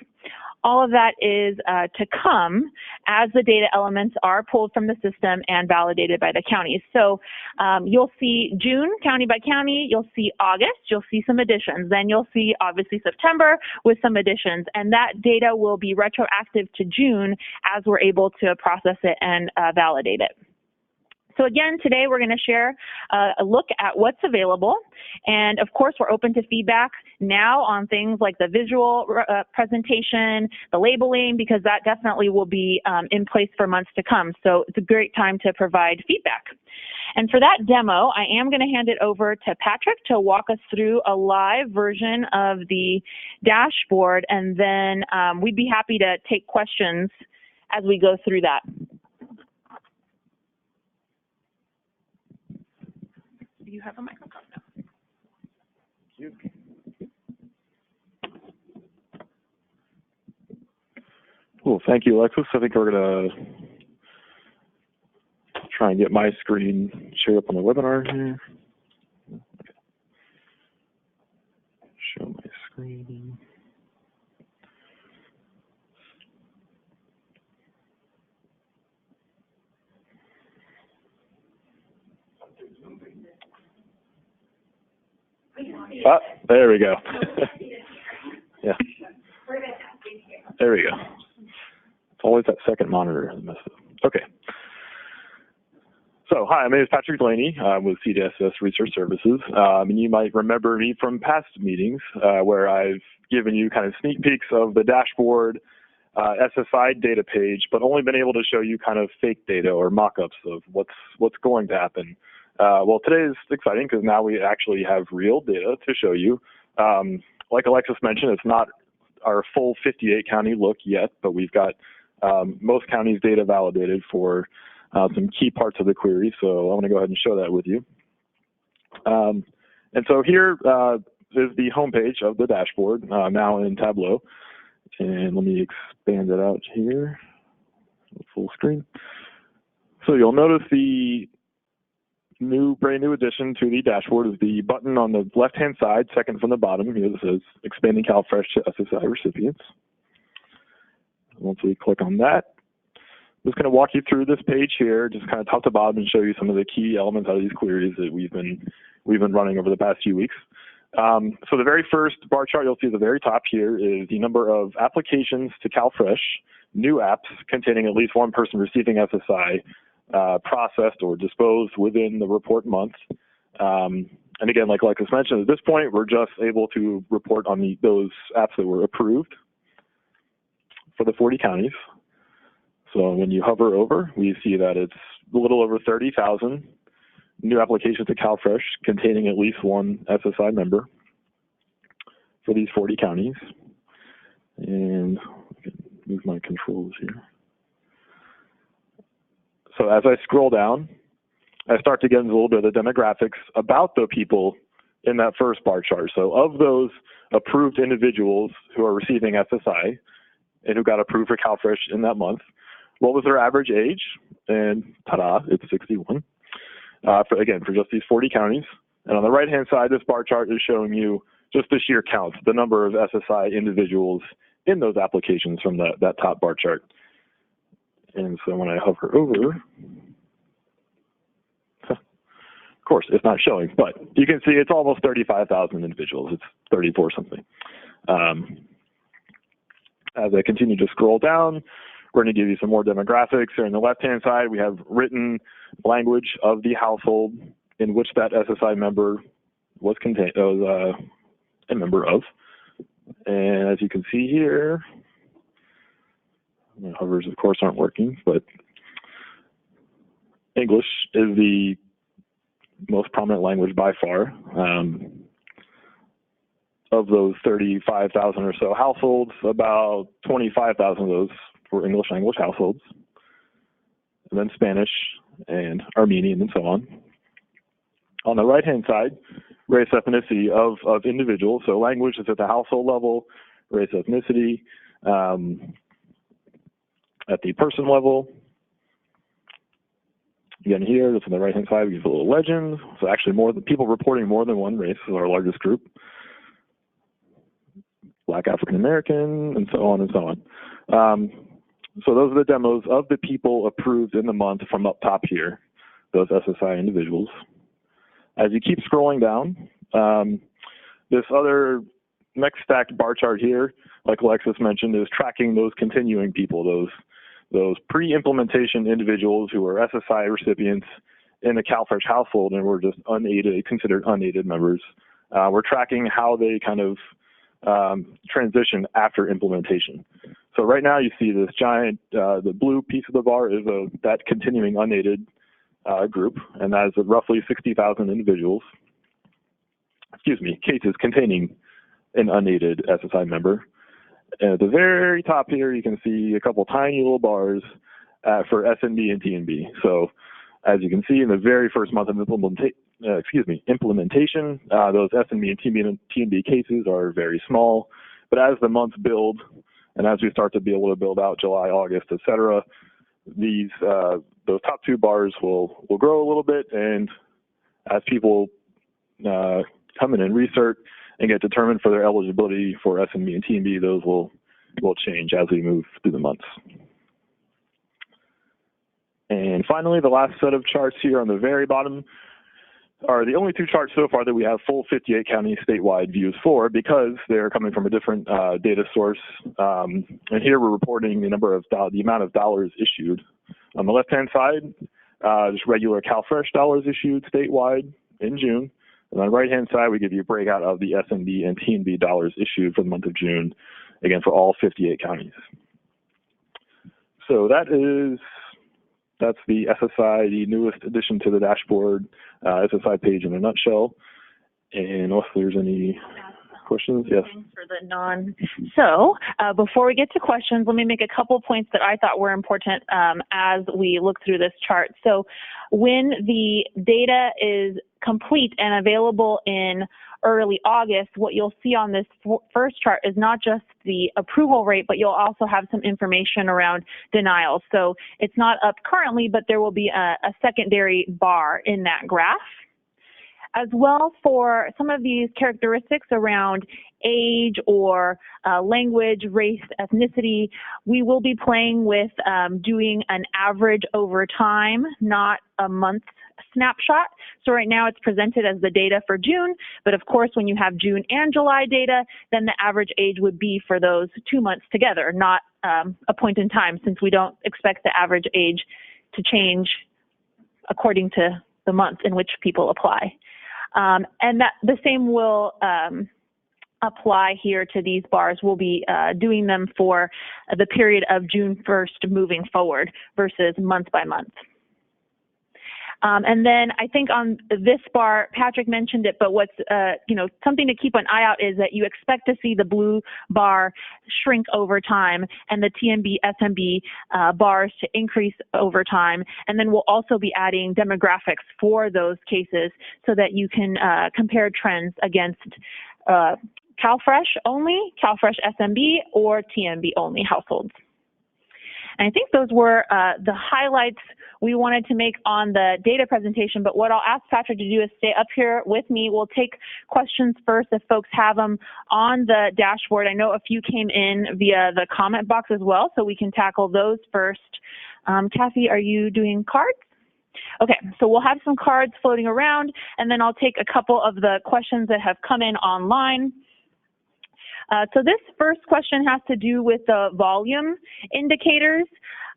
All of that is to come as the data elements are pulled from the system and validated by the counties. So you'll see June, county by county. You'll see August. You'll see some additions. Then you'll see, obviously, September with some additions. And that data will be retroactive to June as we're able to process it and validate it. So again, today we're going to share a look at what's available. And of course, we're open to feedback now on things like the visual presentation, the labeling, because that definitely will be in place for months to come. So it's a great time to provide feedback. And for that demo, I am going to hand it over to Patrick to walk us through a live version of the dashboard. And then we'd be happy to take questions as we go through that. Do you have a microphone now? Thank you. Cool. Thank you, Alexis. I think we're going to try and get my screen shared up on the webinar here. Okay. Show my screen. Ah, there we go. Yeah. There we go. It's always that second monitor. Okay. So, hi, my name is Patrick Delaney. I'm with CDSS Research Services. And you might remember me from past meetings where I've given you kind of sneak peeks of the dashboard SSI data page, but only been able to show you kind of fake data or mock-ups of what's going to happen. Well, today is exciting because now we actually have real data to show you. Like Alexis mentioned, it's not our full 58 county look yet, but we've got most counties data validated for some key parts of the query. So I want to go ahead and show that with you. And so here is the homepage of the dashboard now in Tableau. And let me expand it out here, full screen. So you'll notice the brand new addition to the dashboard is the button on the left-hand side, second from the bottom. Here it says Expanding CalFresh to SSI Recipients. Once we click on that, I'm just going to walk you through this page here, just kind of top to bottom, and show you some of the key elements out of these queries that we've been running over the past few weeks. So the very first bar chart you'll see at the very top here is the number of applications to CalFresh, new apps containing at least one person receiving SSI, processed or disposed within the report month. And again, like Alexis mentioned, at this point, we're just able to report on those apps that were approved for the 40 counties. So when you hover over, we see that it's a little over 30,000 new applications to CalFresh containing at least one SSI member for these 40 counties. And I can move my controls here. So as I scroll down, I start to get into a little bit of the demographics about the people in that first bar chart. So of those approved individuals who are receiving SSI and who got approved for CalFresh in that month, what was their average age? And ta-da, it's 61. For just these 40 counties. And on the right-hand side, this bar chart is showing you just the sheer count, the number of SSI individuals in those applications from that top bar chart. And so when I hover over, of course, it's not showing, but you can see it's almost 35,000 individuals. It's 34 something. As I continue to scroll down, we're going to give you some more demographics. Here on the left-hand side, we have written language of the household in which that SSI member was a member of. And as you can see here, my hovers, of course, aren't working, but English is the most prominent language by far. Of those 35,000 or so households, about 25,000 of those were English language households, and then Spanish and Armenian and so on. On the right-hand side, race, ethnicity of individuals. So language is at the household level, race, ethnicity at the person level. Again, here, that's on the right-hand side, we use a little legend. So actually more than people reporting more than one race is our largest group. Black African American, and so on and so on. So those are the demos of the people approved in the month from up top here, those SSI individuals. As you keep scrolling down, this other next stacked bar chart here, like Alexis mentioned, is tracking those continuing people, those pre-implementation individuals who are SSI recipients in the CalFresh household and were just unaided, considered unaided members. We're tracking how they kind of transition after implementation. So right now you see this giant, the blue piece of the bar is that continuing unaided group, and that is roughly 60,000 individuals, cases containing an unaided SSI member. And at the very top here, you can see a couple tiny little bars for SNB and TNB. So as you can see in the very first month of implementation, those SNB and TNB cases are very small. But as the months build, and as we start to be able to build out July, August, et cetera, those top two bars will grow a little bit. And as people come in and research and get determined for their eligibility for SNB and TNB, those will change as we move through the months. And finally, the last set of charts here on the very bottom are the only two charts so far that we have full 58 county statewide views for, because they're coming from a different data source. And here we're reporting the amount of dollars issued. On the left-hand side, just regular CalFresh dollars issued statewide in June. And on the right-hand side, we give you a breakout of the SNB and TNB dollars issued for the month of June, again, for all 58 counties. So that's the SSI, the newest addition to the dashboard, SSI page in a nutshell. And unless there's any questions, yes. So before we get to questions, let me make a couple points that I thought were important as we look through this chart. So when the data is complete and available in early August, what you'll see on this first chart is not just the approval rate, but you'll also have some information around denials. So it's not up currently, but there will be a secondary bar in that graph. As well, for some of these characteristics around age or language, race, ethnicity, we will be playing with doing an average over time, not a month snapshot. So right now it's presented as the data for June, but of course when you have June and July data, then the average age would be for those 2 months together, not a point in time, since we don't expect the average age to change according to the month in which people apply. And that the same will apply here to these bars. We'll be doing them for the period of June 1st moving forward versus month by month. And then I think on this bar, Patrick mentioned it, but what's something to keep an eye out is that you expect to see the blue bar shrink over time and the TNB, SNB bars to increase over time. And then we'll also be adding demographics for those cases so that you can compare trends against CalFresh only, CalFresh SNB, or TNB only households. And I think those were the highlights we wanted to make on the data presentation, but what I'll ask Patrick to do is stay up here with me. We'll take questions first if folks have them on the dashboard. I know a few came in via the comment box as well, so we can tackle those first. Kathy, are you doing cards? Okay, so we'll have some cards floating around, and then I'll take a couple of the questions that have come in online. So this first question has to do with the volume indicators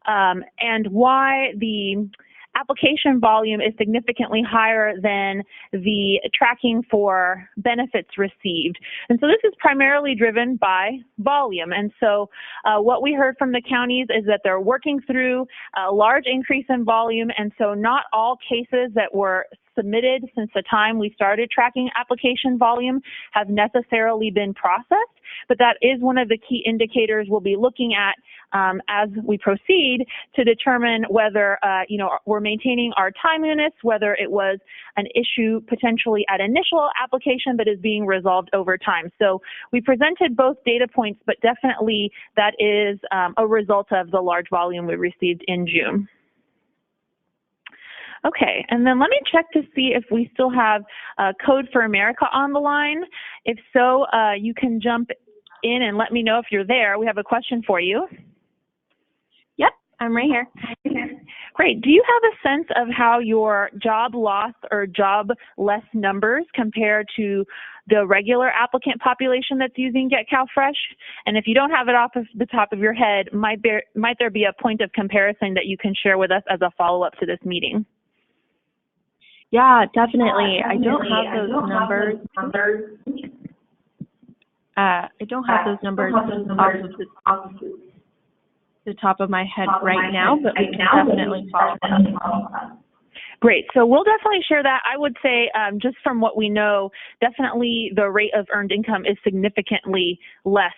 and why the application volume is significantly higher than the tracking for benefits received. And so this is primarily driven by volume. And so what we heard from the counties is that they're working through a large increase in volume, and so not all cases that were submitted since the time we started tracking application volume have necessarily been processed, but that is one of the key indicators we'll be looking at as we proceed to determine whether, we're maintaining our timeliness, whether it was an issue potentially at initial application but is being resolved over time. So we presented both data points, but definitely that is a result of the large volume we received in June. Okay, and then let me check to see if we still have Code for America on the line. If so, you can jump in and let me know if you're there. We have a question for you. Yep, I'm right here. Great. Do you have a sense of how your job loss or job less numbers compare to the regular applicant population that's using GetCalFresh? And if you don't have it off of the top of your head, might there be a point of comparison that you can share with us as a follow-up to this meeting? Yeah, definitely. I don't have those numbers. I don't have those numbers off of the top of my head right now, but we can definitely follow up. Great. So we'll definitely share that. I would say just from what we know, definitely the rate of earned income is significantly less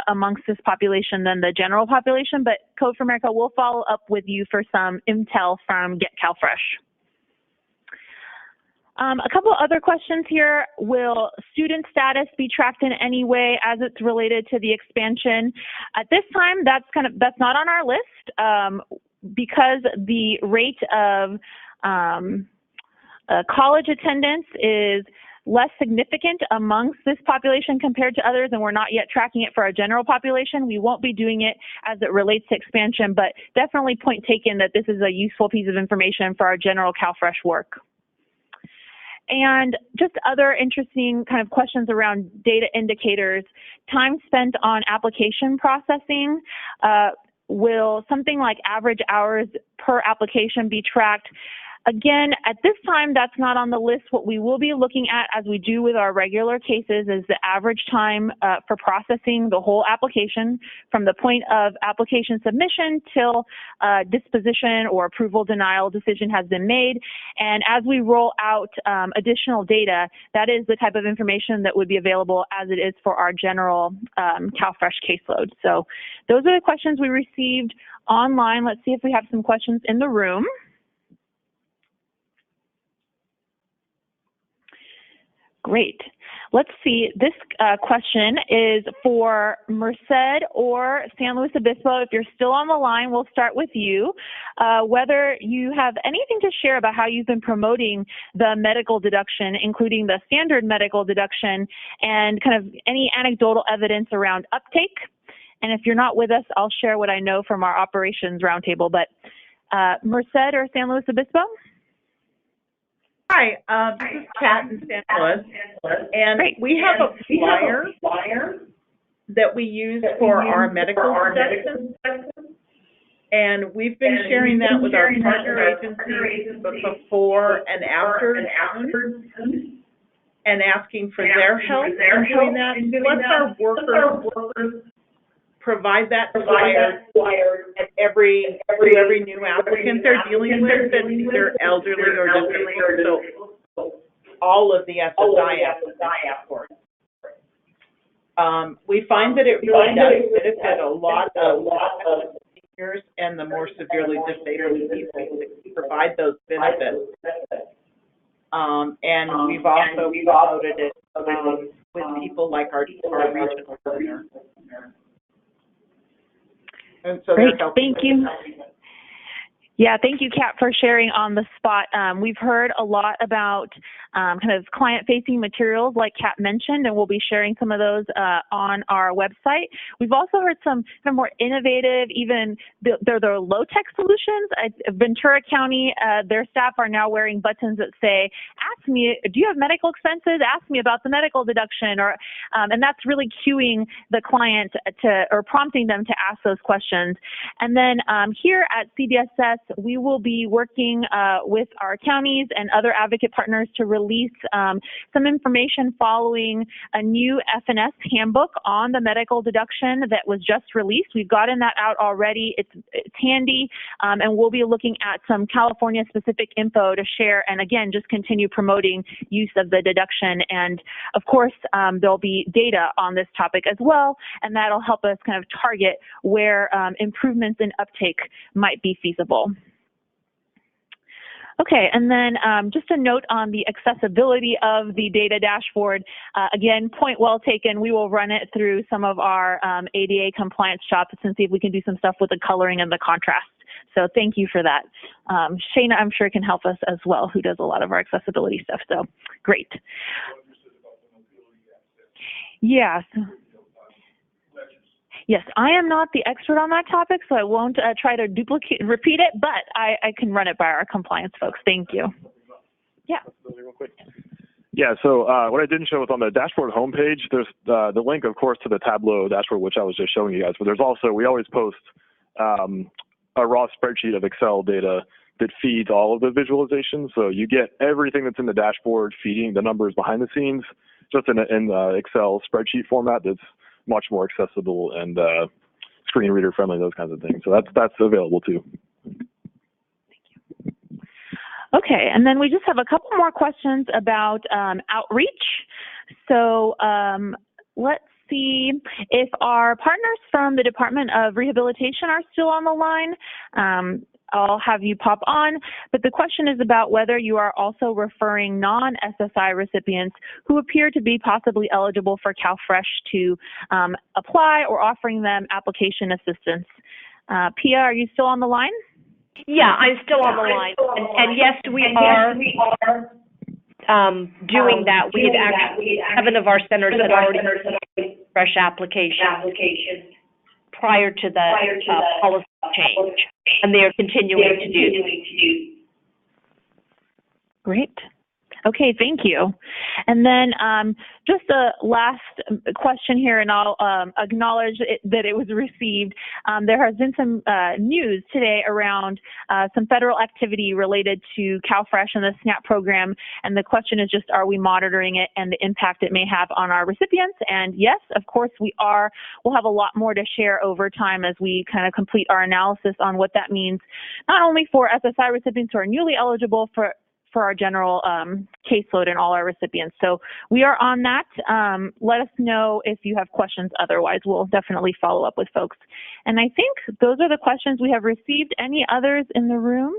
amongst this population than the general population, but Code for America will follow up with you for some intel from GetCalFresh. A couple other questions here. Will student status be tracked in any way as it's related to the expansion? At this time, that's not on our list because the rate of college attendance is less significant amongst this population compared to others, and we're not yet tracking it for our general population. We won't be doing it as it relates to expansion, but definitely point taken that this is a useful piece of information for our general CalFresh work. And just other interesting kind of questions around data indicators. Time spent on application processing. Will something like average hours per application be tracked? Again, at this time, that's not on the list. What we will be looking at, as we do with our regular cases, is the average time for processing the whole application from the point of application submission till disposition or approval denial decision has been made. And as we roll out additional data, that is the type of information that would be available as it is for our general CalFresh caseload. So those are the questions we received online. Let's see if we have some questions in the room. Great. Let's see. This question is for Merced or San Luis Obispo. If you're still on the line, we'll start with you. Whether you have anything to share about how you've been promoting the medical deduction, including the standard medical deduction, and kind of any anecdotal evidence around uptake. And if you're not with us, I'll share what I know from our operations roundtable. But Merced or San Luis Obispo? Hi, this is Kat in San Luis, and Great. We have a flyer that we use for our medical deductions, and we've been sharing that with our partner agencies before and after, and asking for their help in doing that. Let our workers provide that flyer at every new applicant they're dealing with that's either elderly or disabled. So all of the SSI applicants. We find that it really does benefit a lot of seniors and the more severely disabled people to provide those benefits. And we've also promoted it with people like our regional partner. And so Great, thank you. Yeah, thank you, Kat, for sharing on the spot. We've heard a lot about kind of client-facing materials like Kat mentioned, and we'll be sharing some of those on our website. We've also heard some kind of more innovative, even they're low-tech solutions. At Ventura County, their staff are now wearing buttons that say, ask me, do you have medical expenses? Ask me about the medical deduction. And that's really cueing the client or prompting them to ask those questions. And then here at CDSS, we will be working with our counties and other advocate partners to release some information following a new FNS handbook on the medical deduction that was just released. We've gotten that out already. It's handy, and we'll be looking at some California-specific info to share, and again, just continue promoting use of the deduction. And of course, there'll be data on this topic as well, and that'll help us kind of target where improvements in uptake might be feasible. Okay, and then just a note on the accessibility of the data dashboard. Again, point well taken. We will run it through some of our ADA compliance shops and see if we can do some stuff with the coloring and the contrast. So thank you for that. Shayna, I'm sure, can help us as well, who does a lot of our accessibility stuff. So great. Yes. Yes, I am not the expert on that topic, so I won't try to repeat it, but I can run it by our compliance folks. Thank you. Yeah. Yeah, so what I didn't show was on the dashboard homepage, there's the link, of course, to the Tableau dashboard, which I was just showing you guys, but there's also, we always post a raw spreadsheet of Excel data that feeds all of the visualizations. So you get everything that's in the dashboard feeding the numbers behind the scenes, just in the Excel spreadsheet format that's much more accessible and screen reader friendly, those kinds of things. So that's available too. Thank you. Okay, and then we just have a couple more questions about outreach. So let's see if our partners from the Department of Rehabilitation are still on the line. I'll have you pop on, but the question is about whether you are also referring non-SSI recipients who appear to be possibly eligible for CalFresh to apply, or offering them application assistance. Pia, are you still on the line? Yeah, I'm still on the line. And yes, we are doing that. We had actually, 7 of our centers had already fresh applications prior to the policy change, and they are continuing to do. Great. Okay, thank you. And then just a last question here, and I'll acknowledge that it was received. There has been some news today around some federal activity related to CalFresh and the SNAP program, and the question is just, are we monitoring it and the impact it may have on our recipients? And yes, of course we are. We'll have a lot more to share over time as we kind of complete our analysis on what that means, not only for SSI recipients who are newly eligible, for our general caseload and all our recipients. So we are on that. Let us know if you have questions. Otherwise, we'll definitely follow up with folks. And I think those are the questions we have received. Any others in the room?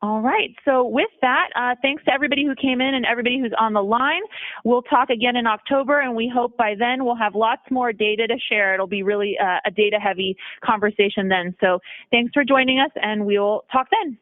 All right. So with that, thanks to everybody who came in and everybody who's on the line. We'll talk again in October, and we hope by then we'll have lots more data to share. It'll be really a data-heavy conversation then. So thanks for joining us, and we'll talk then.